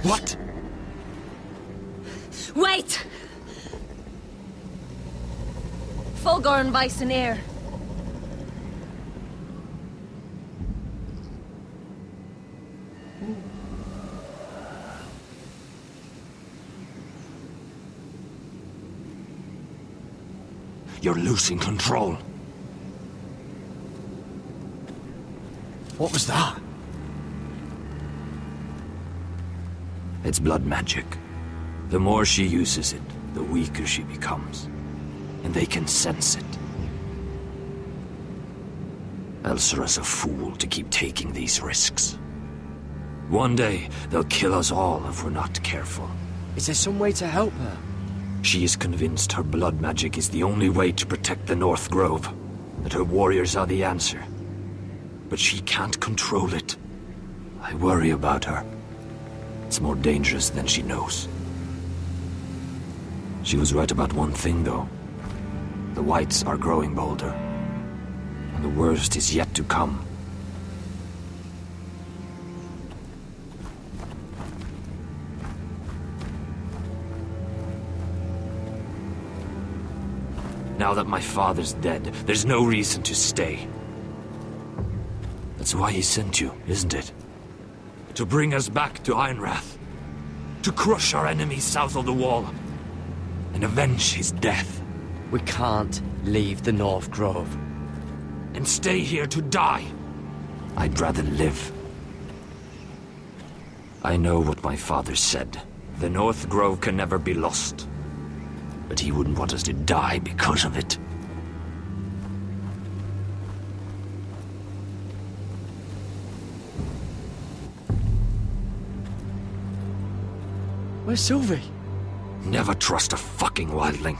What? Wait! Fulgorn Weisenir. You're losing control. What was that? It's blood magic. The more she uses it, the weaker she becomes. And they can sense it. Elsera's a fool to keep taking these risks. One day, they'll kill us all if we're not careful. Is there some way to help her? She is convinced her blood magic is the only way to protect the North Grove, that her warriors are the answer. But she can't control it. I worry about her. It's more dangerous than she knows. She was right about one thing, though. The Whites are growing bolder. And the worst is yet to come. Now that my father's dead, there's no reason to stay. That's why he sent you, isn't it? To bring us back to Ironrath. To crush our enemies south of the Wall. And avenge his death. We can't leave the North Grove. And stay here to die. I'd rather live. I know what my father said. The North Grove can never be lost. But he wouldn't want us to die because of it. Where's Sylvie? Never trust a fucking wildling.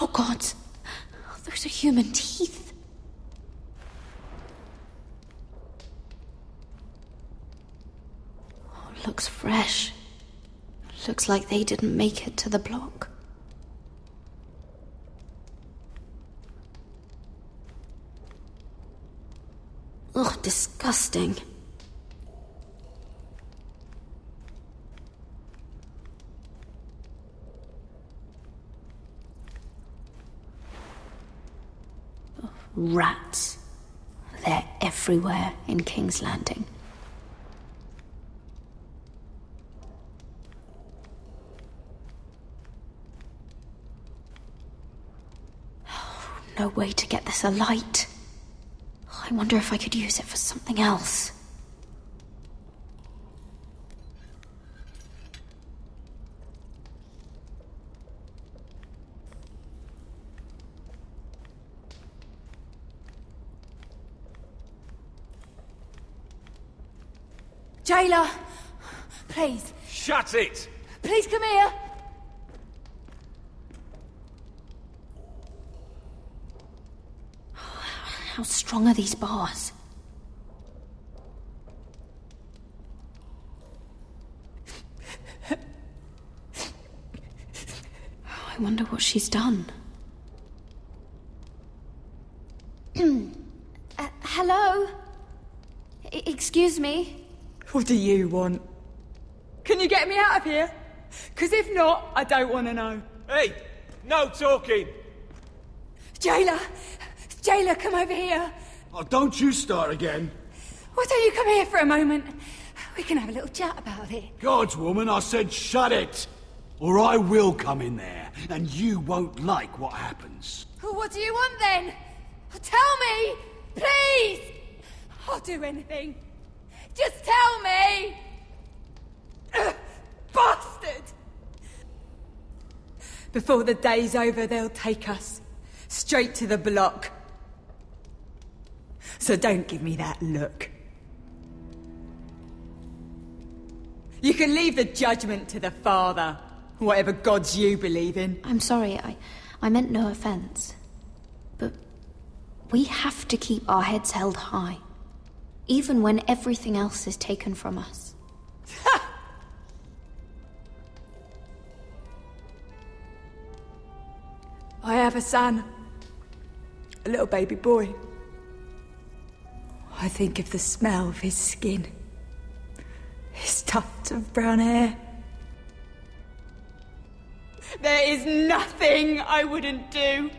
Oh, God. Those are human teeth. Oh, looks fresh. Looks like they didn't make it to the block. Oh, disgusting. Rats. They're everywhere in King's Landing. No way to get this alight. I wonder if I could use it for something else. Jailer! Please. Shut it! Please come here! How strong are these bars? I wonder what she's done. Hello? Excuse me? What do you want? Can you get me out of here? Because if not, I don't want to know. Hey! No talking! Jailer! Jailer, come over here! Oh, don't you start again. Why don't you come here for a moment? We can have a little chat about it. God's woman, I said shut it! Or I will come in there, and you won't like what happens. Well, what do you want then? Tell me! Please! I'll do anything. Just tell me! Bastard! Before the day's over, they'll take us straight to the block. So don't give me that look. You can leave the judgment to the Father, whatever gods you believe in. I'm sorry, I meant no offense. But we have to keep our heads held high, even when everything else is taken from us. I have a son. A little baby boy. I think of the smell of his skin. His tuft of brown hair. Then There is nothing I wouldn't do.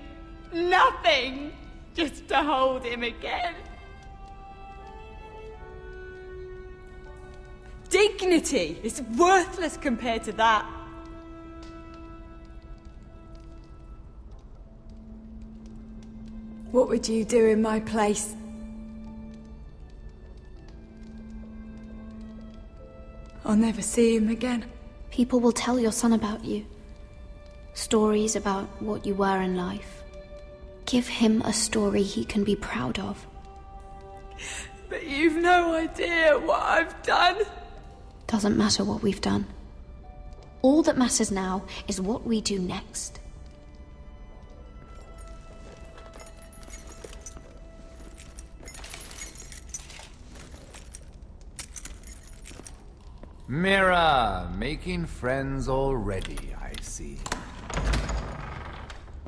Nothing. Just to hold him again. Dignity is worthless compared to that. What would you do in my place? I'll never see him again. People will tell your son about you. Stories about what you were in life. Give him a story he can be proud of. But you've no idea what I've done. Doesn't matter what we've done. All that matters now is what we do next. Mira, making friends already, I see.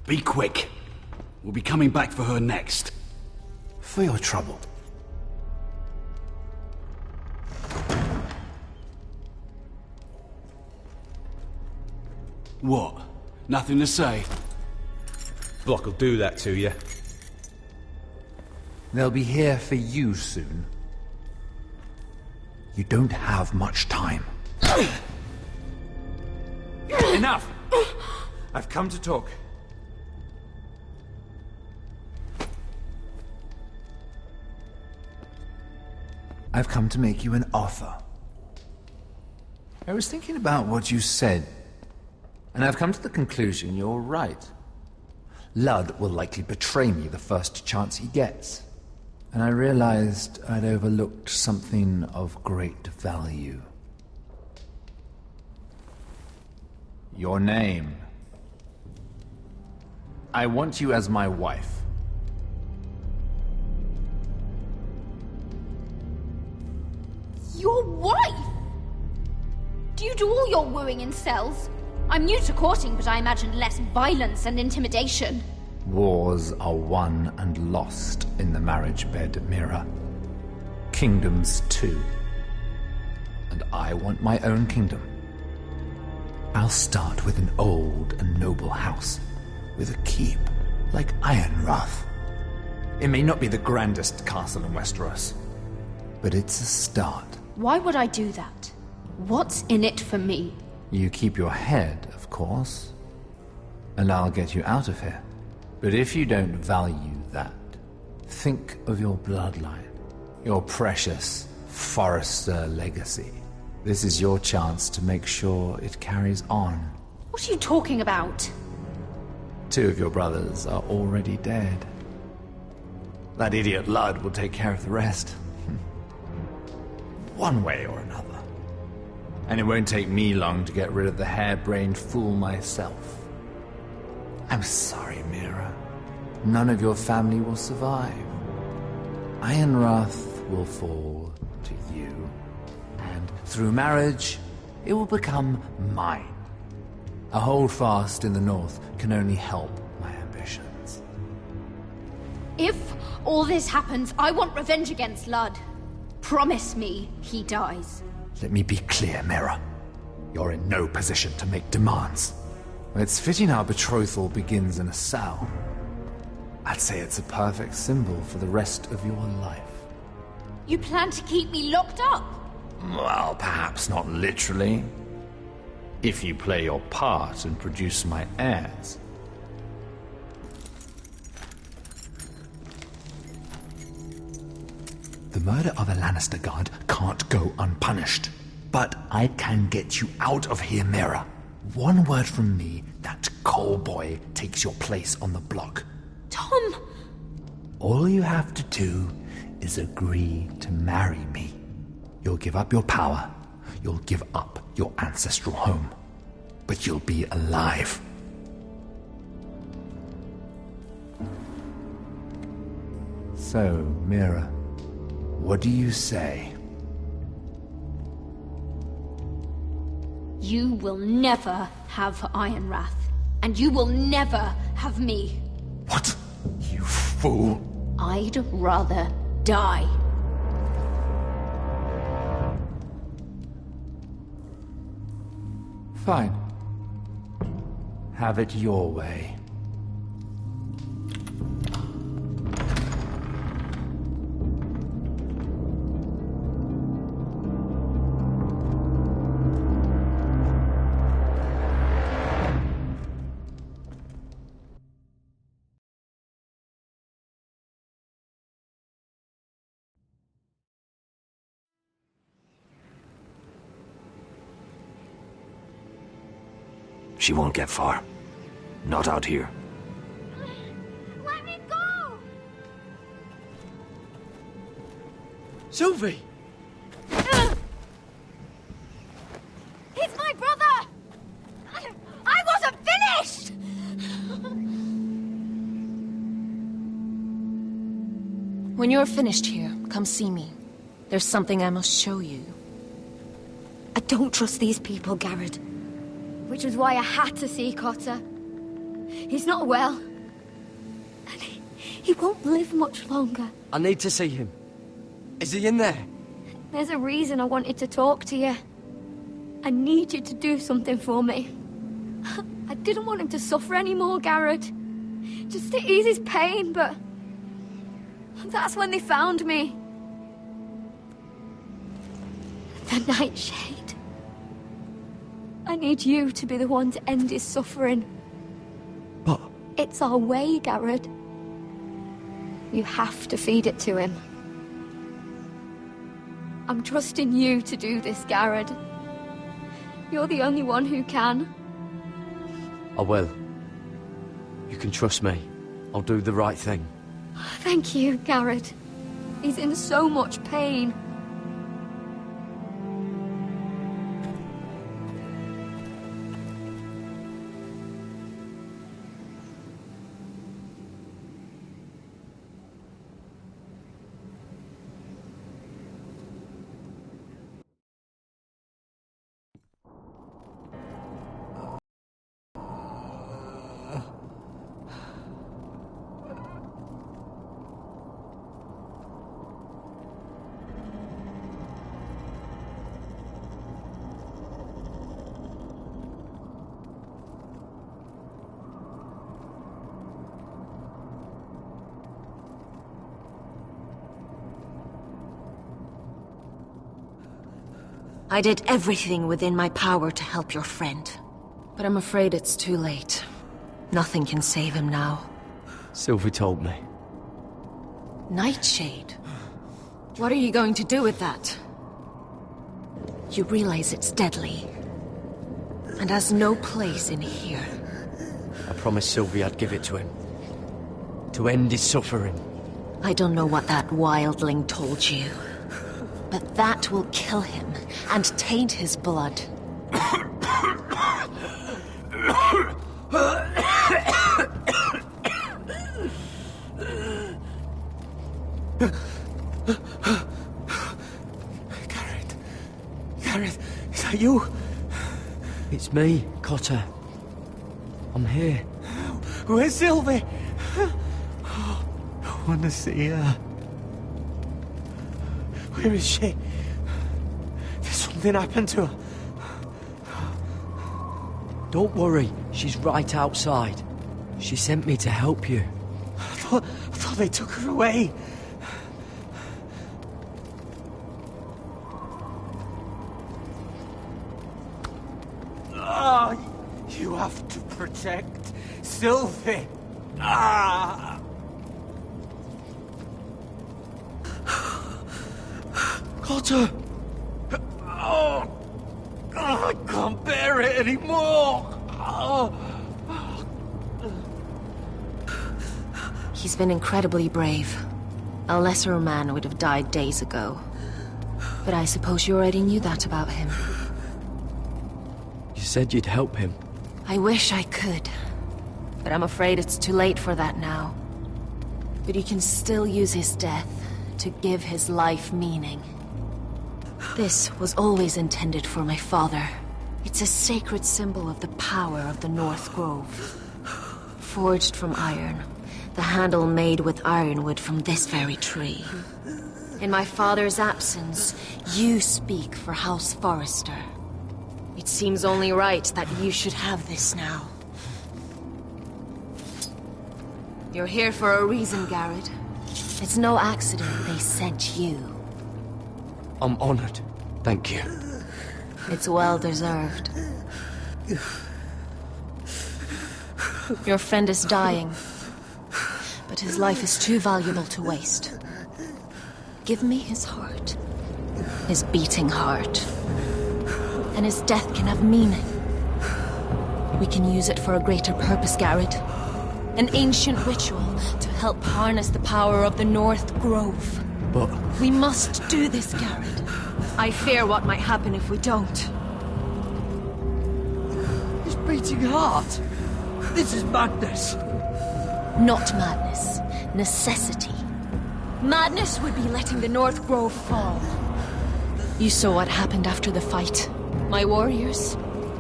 Be quick. We'll be coming back for her next. For your trouble. What? Nothing to say? Block will do that to you. They'll be here for you soon. You don't have much time. Enough! I've come to talk. I've come to make you an offer. I was thinking about what you said, and I've come to the conclusion you're right. Ludd will likely betray me the first chance he gets. And I realized I'd overlooked something of great value. Your name. I want you as my wife. Your wife? Do you do all your wooing in cells? I'm new to courting, but I imagine less violence and intimidation. Wars are won and lost in the marriage bed, Mira. Kingdoms too. And I want my own kingdom. I'll start with an old and noble house, with a keep, like Ironrath. It may not be the grandest castle in Westeros, but it's a start. Why would I do that? What's in it for me? You keep your head, of course, and I'll get you out of here. But if you don't value that, think of your bloodline, your precious Forrester legacy. This is your chance to make sure it carries on. What are you talking about? 2 of your brothers are already dead. That idiot Ludd will take care of the rest. One way or another. And it won't take me long to get rid of the harebrained fool myself. I'm sorry, Mira. None of your family will survive. Ironrath will fall to you. And through marriage, it will become mine. A holdfast in the north can only help my ambitions. If all this happens, I want revenge against Ludd. Promise me he dies. Let me be clear, Mira. You're in no position to make demands. It's fitting our betrothal begins in a cell. I'd say it's a perfect symbol for the rest of your life. You plan to keep me locked up? Well, perhaps not literally. If you play your part and produce my heirs. The murder of a Lannister guard can't go unpunished. But I can get you out of here, Mira. One word from me, that coal boy takes your place on the block. Tom! All you have to do is agree to marry me. You'll give up your power. You'll give up your ancestral home. But you'll be alive. So, Mira, what do you say? You will never have Ironrath. And you will never have me. What? You fool! I'd rather die. Fine. have it your way. She won't get far. Not out here. Let me go! Sylvie! He's my brother! I wasn't finished! When you're finished here, come see me. There's something I must show you. I don't trust these people, Garrett. Which was why I had to see Cotter. He's not well. And he won't live much longer. I need to see him. Is he in there? There's a reason I wanted to talk to you. I need you to do something for me. I didn't want him to suffer anymore, Garrett. Just to ease his pain, but... that's when they found me. The Nightshade. I need you to be the one to end his suffering. But... it's our way, Garrett. You have to feed it to him. I'm trusting you to do this, Garrett. You're the only one who can. I will. You can trust me. I'll do the right thing. Thank you, Garrett. He's in so much pain. I did everything within my power to help your friend. But I'm afraid it's too late. Nothing can save him now. Sylvie told me. Nightshade? What are you going to do with that? You realize it's deadly. And has no place in here. I promised Sylvie I'd give it to him. To end his suffering. I don't know what that wildling told you. But that will kill him and taint his blood. Garrett, is that you? It's me, Cotter. I'm here. Where's Sylvie? Oh, I want to see her. Where is she? Did something happen to her? Don't worry, she's right outside. She sent me to help you. I thought they took her away. Ah, you have to protect Sylvie. Ah! Cotter! Oh, I can't bear it anymore! Oh. He's been incredibly brave. A lesser man would have died days ago. But I suppose you already knew that about him. You said you'd help him. I wish I could. But I'm afraid it's too late for that now. But you can still use his death to give his life meaning. This was always intended for my father. It's a sacred symbol of the power of the North Grove. Forged from iron, the handle made with ironwood from this very tree. In my father's absence, you speak for House Forrester. It seems only right that you should have this now. You're here for a reason, Garrett. It's no accident they sent you. I'm honored. Thank you. It's well deserved. Your friend is dying, but his life is too valuable to waste. Give me his heart. His beating heart. And his death can have meaning. We can use it for a greater purpose, Garrett. An ancient ritual to help harness the power of the North Grove. But... We must do this, Garrett. I fear what might happen if we don't. His beating heart! This is madness! Not madness. Necessity. Madness would be letting the North Grove fall. You saw what happened after the fight. My warriors,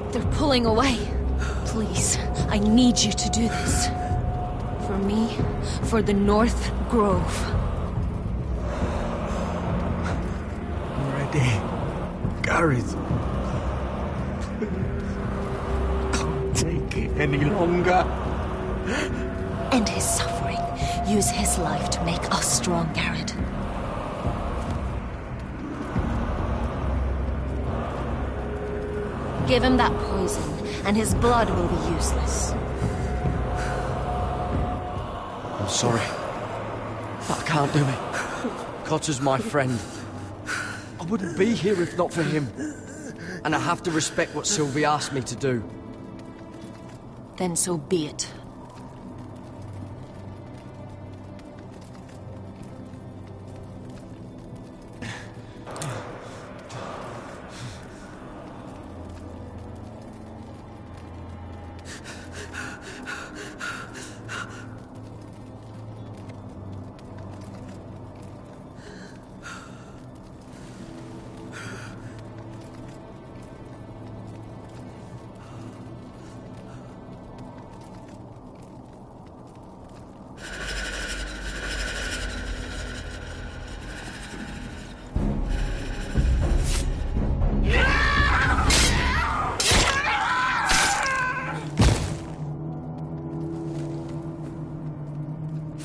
they're pulling away. Please, I need you to do this. For me, for the North Grove. I'm ready. Garrett. Can't take it any longer. End his suffering. Use his life to make us strong, Garrett. Give him that poison, and his blood will be useless. I'm sorry, but I can't do it. Cotter's my friend. I wouldn't be here if not for him. And I have to respect what Sylvie asked me to do. Then so be it.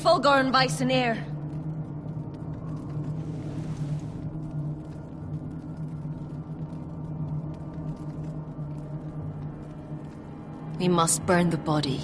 Fulgorn Viceneer. We must burn the body.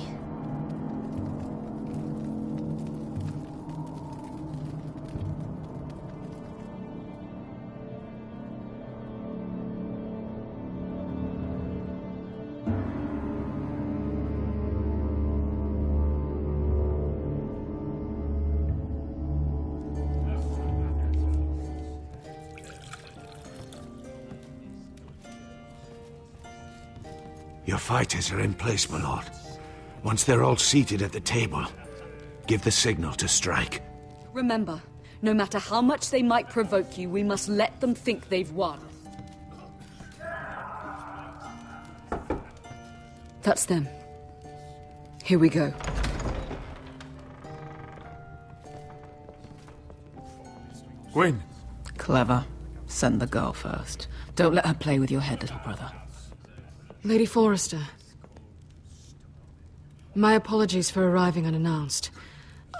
Your fighters are in place, my lord. Once they're all seated at the table, give the signal to strike. Remember, no matter how much they might provoke you, we must let them think they've won. That's them. Here we go. Gwyn. Clever. Send the girl first. Don't let her play with your head, little brother. Lady Forrester. My apologies for arriving unannounced.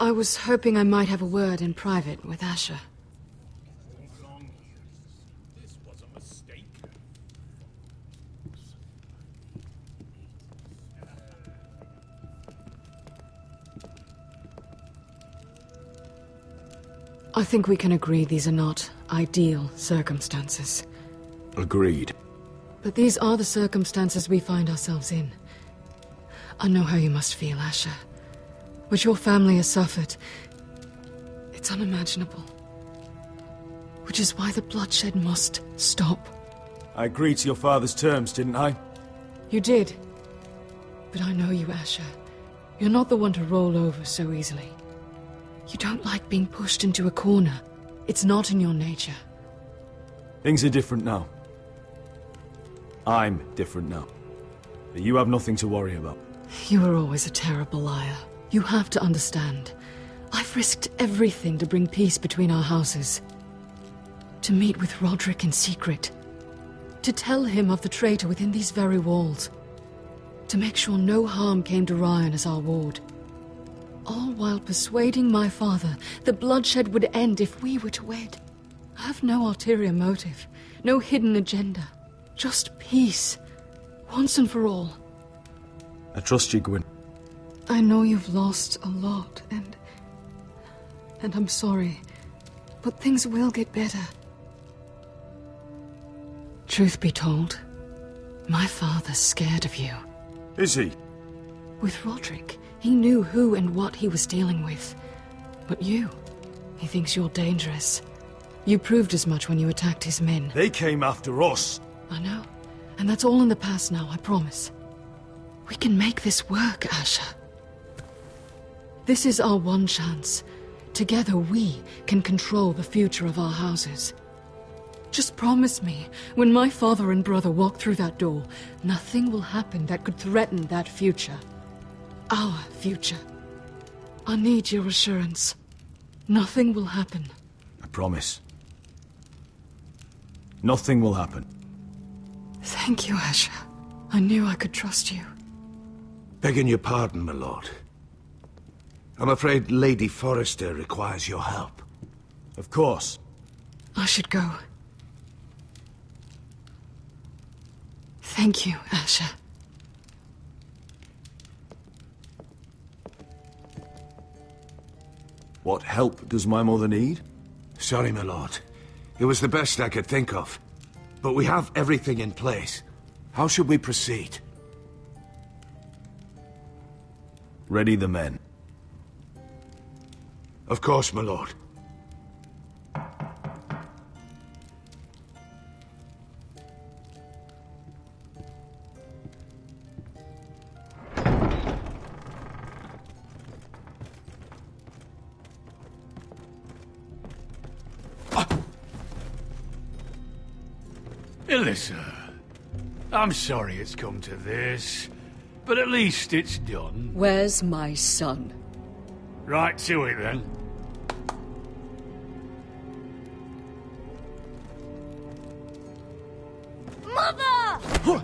I was hoping I might have a word in private with Asher. I think we can agree these are not ideal circumstances. Agreed. But these are the circumstances we find ourselves in. I know how you must feel, Asher. What your family has suffered, it's unimaginable. Which is why the bloodshed must stop. I agreed to your father's terms, didn't I? You did. But I know you, Asher. You're not the one to roll over so easily. You don't like being pushed into a corner. It's not in your nature. Things are different now. I'm different now. But you have nothing to worry about. You were always a terrible liar. You have to understand. I've risked everything to bring peace between our houses. To meet with Roderick in secret. To tell him of the traitor within these very walls. To make sure no harm came to Ryan as our ward. All while persuading my father the bloodshed would end if we were to wed. I have no ulterior motive, no hidden agenda. Just peace, once and for all. I trust you, Gwyn. I know you've lost a lot, and I'm sorry, but things will get better. Truth be told, my father's scared of you. Is he? With Roderick, he knew who and what he was dealing with. But you, he thinks you're dangerous. You proved as much when you attacked his men. They came after us. I know, and that's all in the past now, I promise. We can make this work, Asher. This is our one chance. Together we can control the future of our houses. Just promise me, when my father and brother walk through that door, nothing will happen that could threaten that future. Our future. I need your assurance. Nothing will happen. I promise. Nothing will happen. Thank you, Asher. I knew I could trust you. Begging your pardon, my lord. I'm afraid Lady Forrester requires your help. Of course. I should go. Thank you, Asher. What help does my mother need? Sorry, my lord. It was the best I could think of. But we have everything in place. How should we proceed? Ready the men. Of course, my lord. Alyssa, I'm sorry it's come to this, but at least it's done. Where's my son? Right to it, then. Mother! Oh,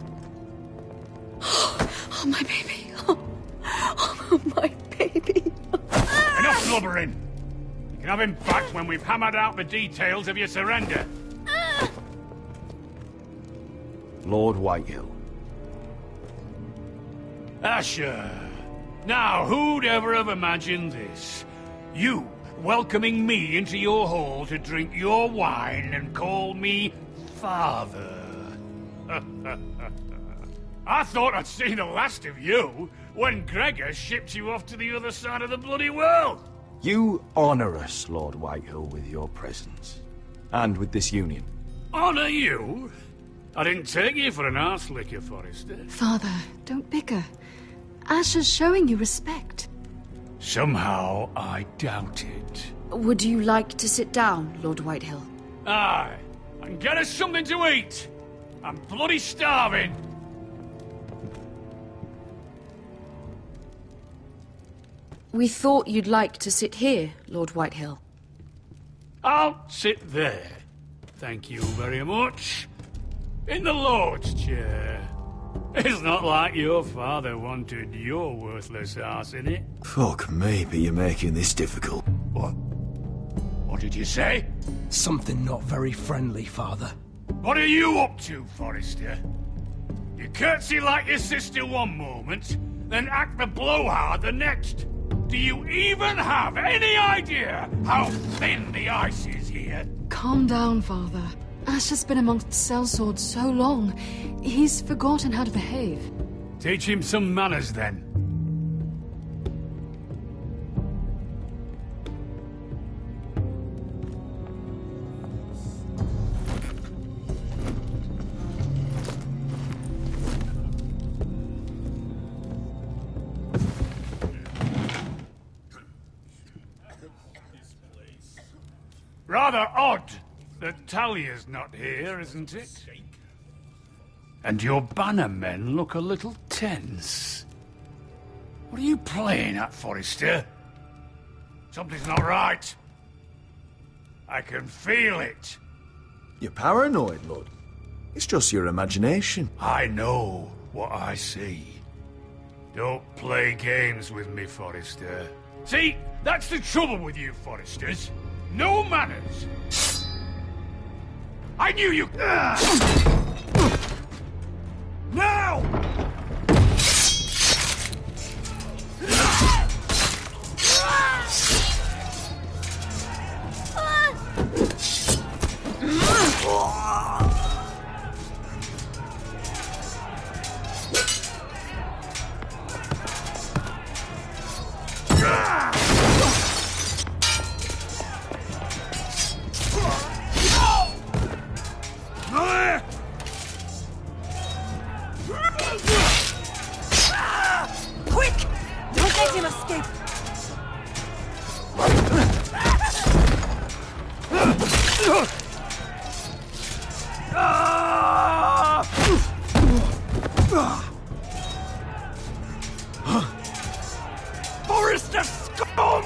my baby. Oh, my baby. Enough blubbering! You can have him back when we've hammered out the details of your surrender. Lord Whitehill. Asher. Now, who'd ever have imagined this? You welcoming me into your hall to drink your wine and call me father. I thought I'd seen the last of you when Gregor shipped you off to the other side of the bloody world. You honor us, Lord Whitehill, with your presence. And with this union. Honor you? I didn't take you for an arse licker, Forrester. Father, don't bicker. Asher's showing you respect. Somehow I doubt it. Would you like to sit down, Lord Whitehill? Aye, and get us something to eat. I'm bloody starving. We thought you'd like to sit here, Lord Whitehill. I'll sit there. Thank you very much. In the Lord's chair. It's not like your father wanted your worthless ass in it. Fuck me, but you're making this difficult. What? What did you say? Something not very friendly, Father. What are you up to, Forrester? You curtsy like your sister one moment, then act the blowhard the next. Do you even have any idea how thin the ice is here? Calm down, Father. Asher's been amongst sellswords so long, he's forgotten how to behave. Teach him some manners, then. Rather odd that Talia's not here, isn't it? And your banner men look a little tense. What are you playing at, Forrester? Something's not right. I can feel it. You're paranoid, Lord. It's just your imagination. I know what I see. Don't play games with me, Forrester. See, that's the trouble with you Foresters. No manners. I knew you... Now! Quick! Don't let him escape! Forrester scum!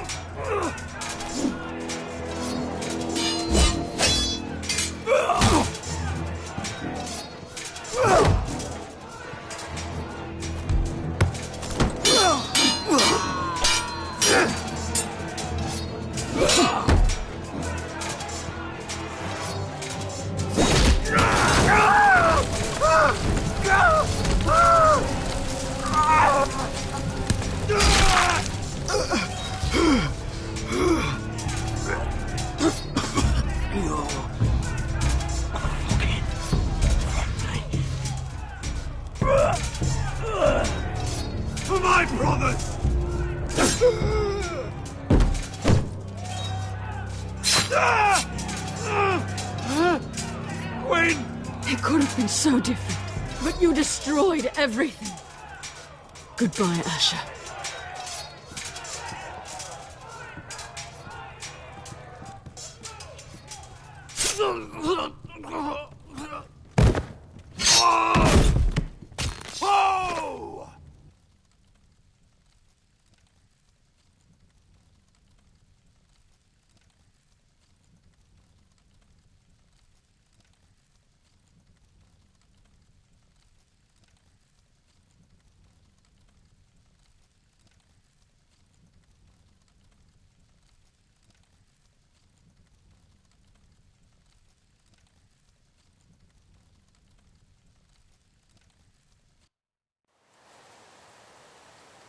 For my brothers! Quinn! It could have been so different, but you destroyed everything. Goodbye, Asher. Oh!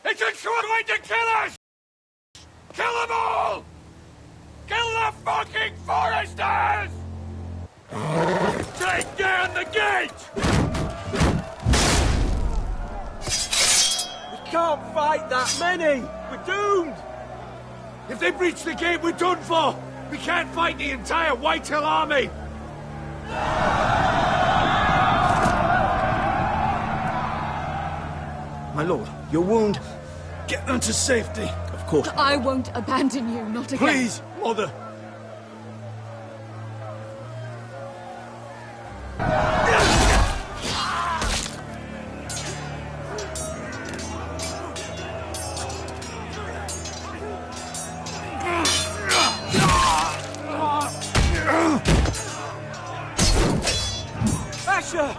It's a trying to kill us! Kill them all! Kill the fucking Foresters! Take down the gate! We can't fight that many! We're doomed! If they breach the gate, we're done for! We can't fight the entire Whitehill army! My lord, your wound. Get them to safety. Of course. I won't abandon you, not again. Please, mother. Asher!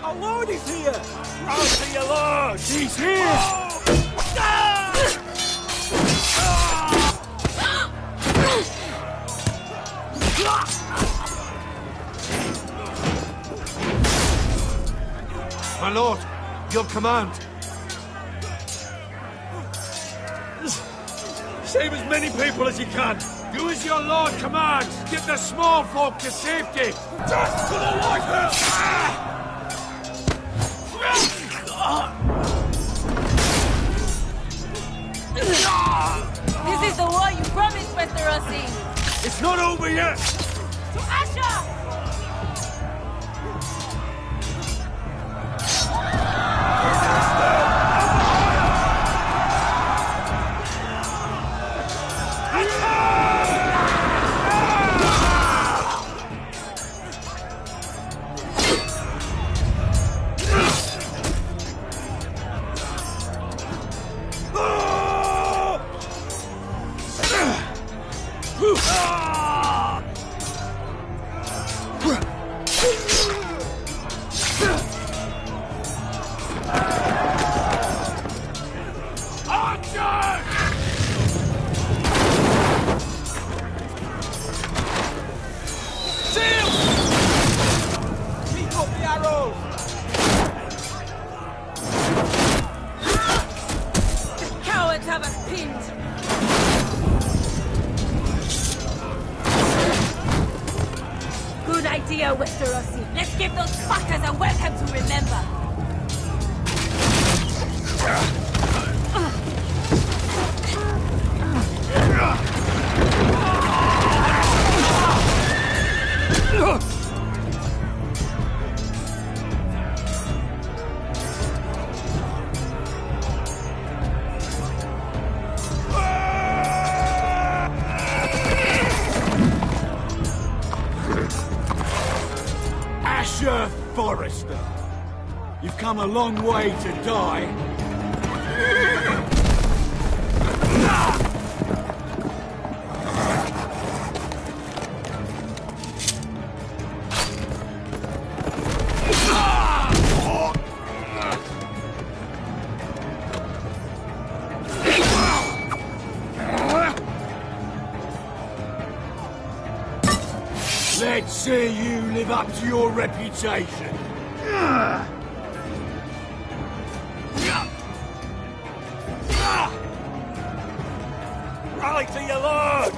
Our lord is here! Run to your lord! He's here! My lord, your command. Save as many people as you can. Do as your lord commands. Get the small folk to safety. Just to the Whitehill! This is the war you promised, Westerosi! It's not over yet! To Asher! sins! Good idea, Westerosi. Let's give those fuckers a welcome to remember. Asher Forrester, you've come a long way to die. Let's see you live up to your reputation. Rally to your lord!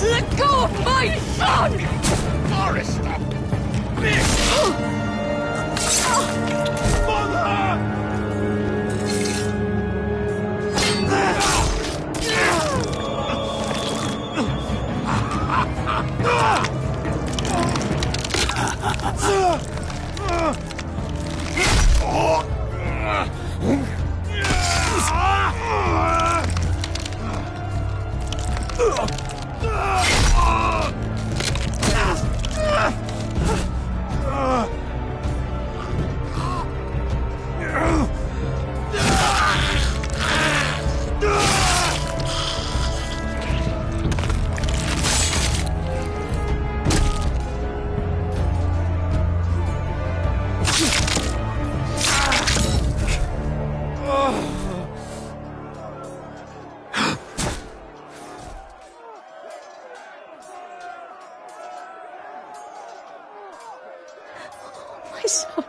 Let go of my son! Forrester! Bitch! Mother! My son.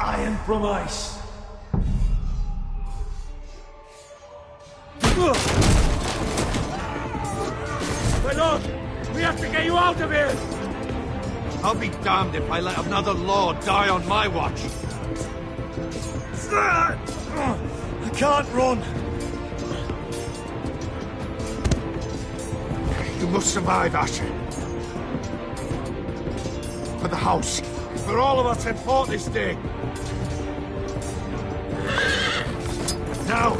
Iron from ice. My lord, we have to get you out of here! I'll be damned if I let another lord die on my watch. I can't run. must survive, Asher. For the house. For all of us had fought this day. Now!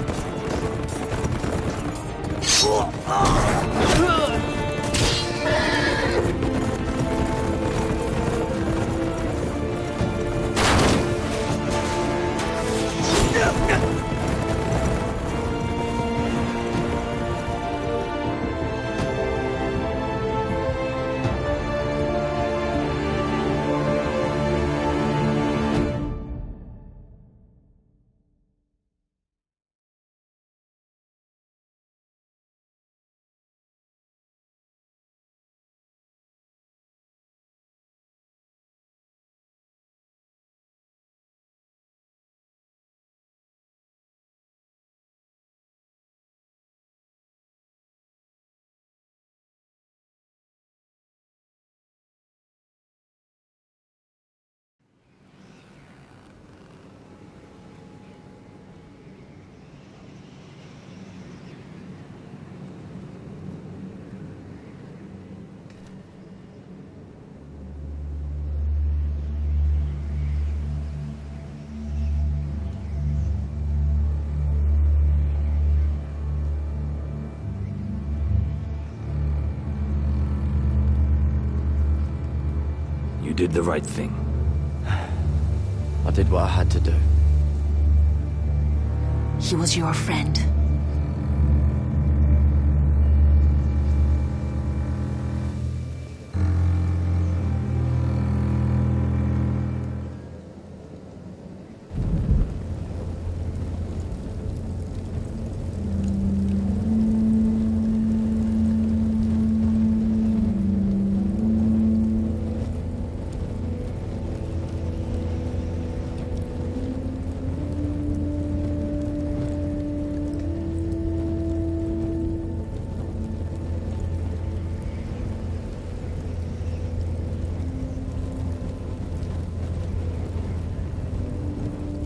You did the right thing. I did what I had to do. He was your friend.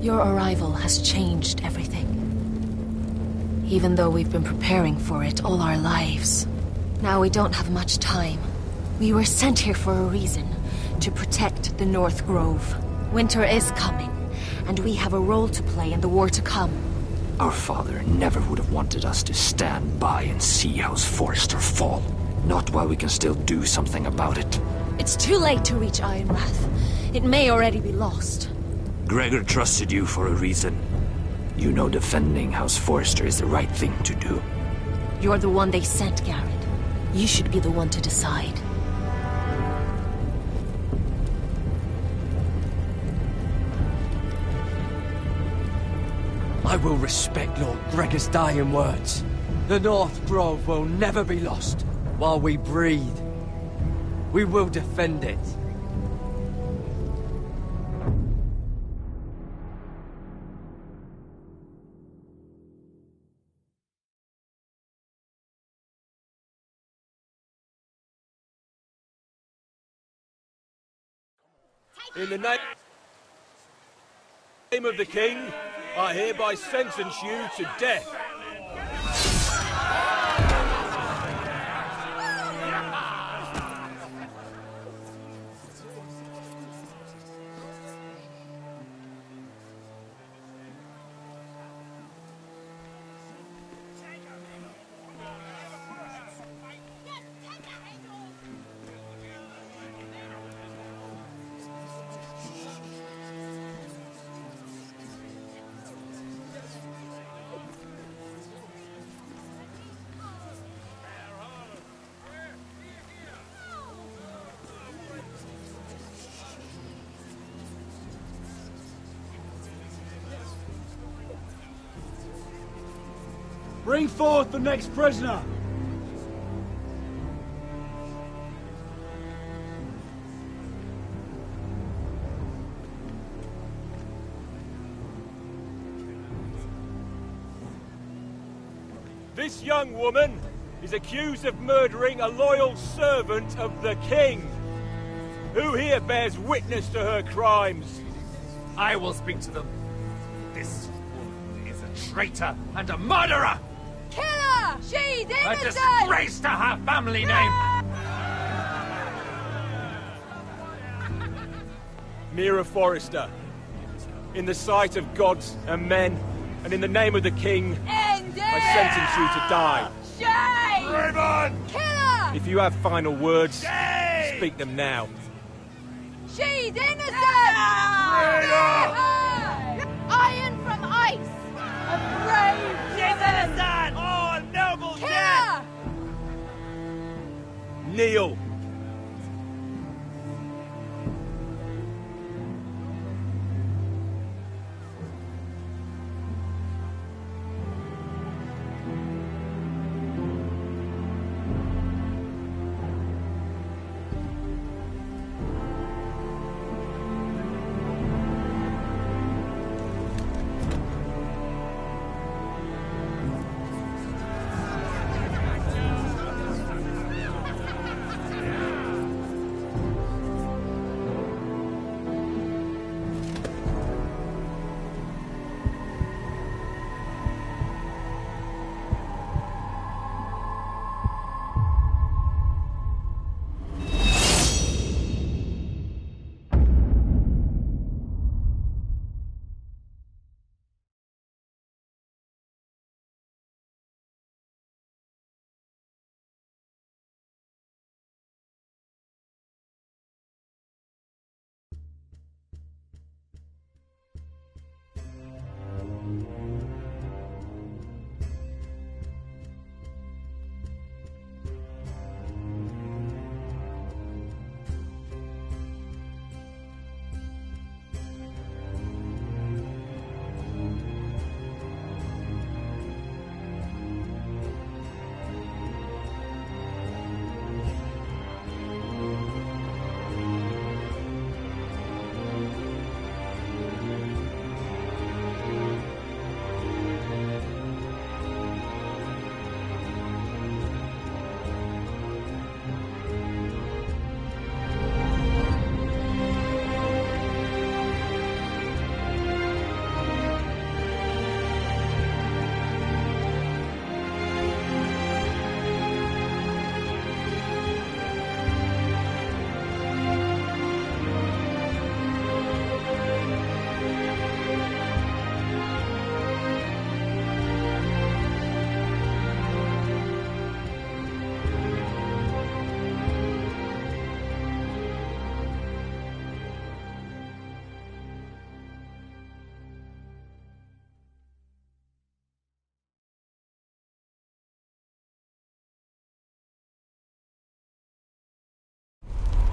Your arrival has changed everything. Even though we've been preparing for it all our lives. Now we don't have much time. We were sent here for a reason. To protect the North Grove. Winter is coming, and we have a role to play in the war to come. Our father never would have wanted us to stand by and see House Forrester fall. Not while we can still do something about it. It's too late to reach Ironrath. It may already be lost. Gregor trusted you for a reason. You know defending House Forrester is the right thing to do. You're the one they sent, Garrett. You should be the one to decide. I will respect Lord Gregor's dying words. The North Grove will never be lost. While we breathe, we will defend it. In the name of the King, I hereby sentence you to death. Bring forth the next prisoner! This young woman is accused of murdering a loyal servant of the King. Who here bears witness to her crimes? I will speak to them. This woman is a traitor and a murderer! Kill her! Killer! She's innocent! A disgrace to her family name! Mira Forrester, in the sight of gods and men, and in the name of the king, I sentence you to die. Shame! Raven! Killer! If you have final words, Shame! speak them now. She's innocent! Iron from ice! A brave woman! Oh, noble Killer! Kneel!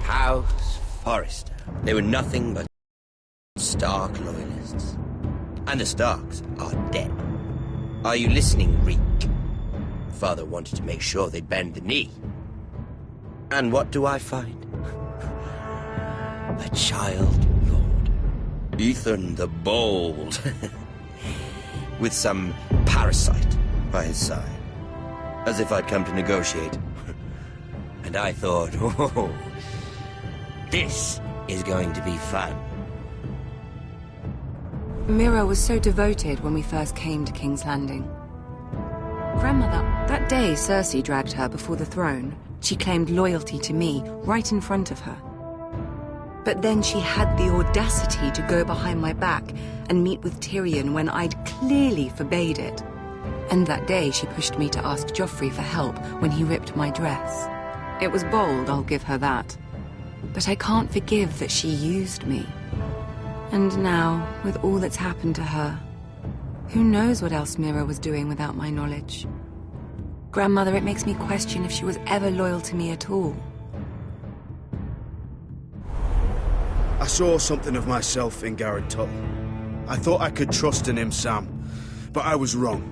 House Forrester. They were nothing but Stark loyalists. And the Starks are dead. Are you listening, Reek? Father wanted to make sure they'd bend the knee. And what do I find? A child lord. Ethan the Bold. With some parasite by his side. As if I'd come to negotiate. And I thought, oh, this is going to be fun. Mira was so devoted when we first came to King's Landing. Grandmother, that day Cersei dragged her before the throne, she claimed loyalty to me right in front of her. But then she had the audacity to go behind my back and meet with Tyrion when I'd clearly forbade it. And that day she pushed me to ask Joffrey for help when he ripped my dress. It was bold, I'll give her that. But I can't forgive that she used me. And now, with all that's happened to her, who knows what else Mira was doing without my knowledge? Grandmother, it makes me question if she was ever loyal to me at all. I saw something of myself in Garrett Tuttle. I thought I could trust in him, Sam, but I was wrong.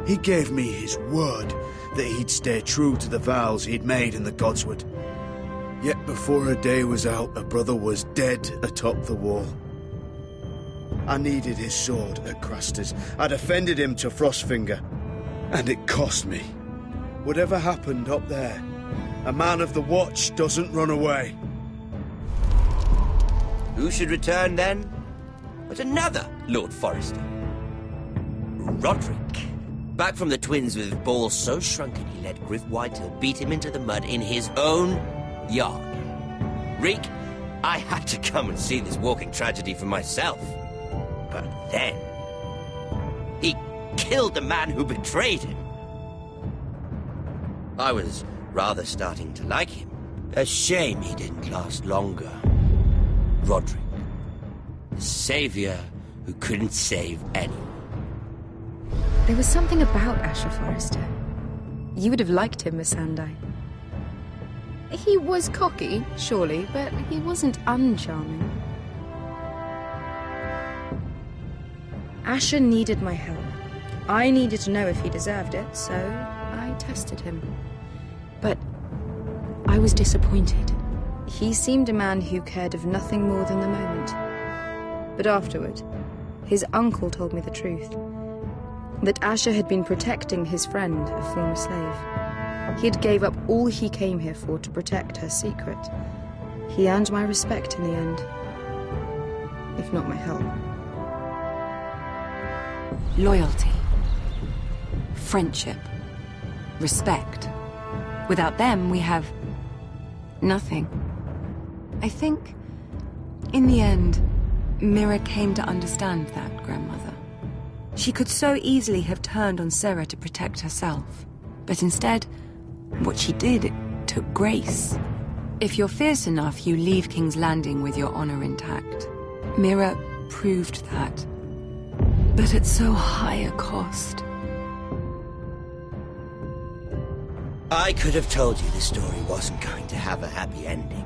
He gave me his word that he'd stay true to the vows he'd made in the Godswood. Yet before a day was out, a brother was dead atop the wall. I needed his sword at Craster's. I defended him to Frostfinger, and it cost me. Whatever happened up there, a man of the Watch doesn't run away. Who should return then? But another Lord Forrester. Roderick. Back from the twins with balls so shrunken he let Griff Whitetail beat him into the mud in his own yard. Reek, I had to come and see this walking tragedy for myself. But then, he killed the man who betrayed him. I was rather starting to like him. A shame he didn't last longer. Roderick, the savior who couldn't save anyone. There was something about Asher Forrester. You would have liked him, Miss Sandai. He was cocky, surely, but he wasn't uncharming. Asher needed my help. I needed to know if he deserved it, so I tested him. But I was disappointed. He seemed a man who cared of nothing more than the moment. But afterward, his uncle told me the truth. That Asher had been protecting his friend, a former slave. He had gave up all he came here for to protect her secret. He earned my respect in the end, if not my help. Loyalty. Friendship. Respect. Without them, we have nothing. I think, in the end, Mira came to understand that, Grandmother. She could so easily have turned on Sarah to protect herself. But instead, what she did, it took grace. If you're fierce enough, you leave King's Landing with your honor intact. Mira proved that. But at so high a cost. I could have told you this story wasn't going to have a happy ending.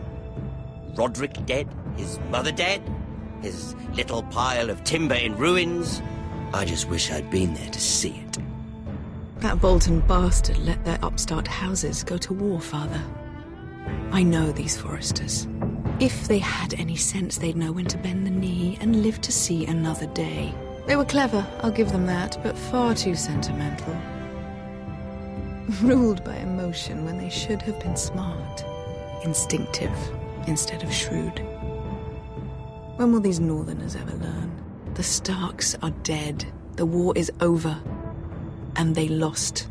Roderick dead, his mother dead, his little pile of timber in ruins. I just wish I'd been there to see it. That Bolton bastard let their upstart houses go to war, Father. I know these Forresters. If they had any sense, they'd know when to bend the knee and live to see another day. They were clever, I'll give them that, but far too sentimental. Ruled by emotion when they should have been smart. Instinctive instead of shrewd. When will these Northerners ever learn? The Starks are dead. The war is over. And they lost.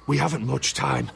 We haven't much time.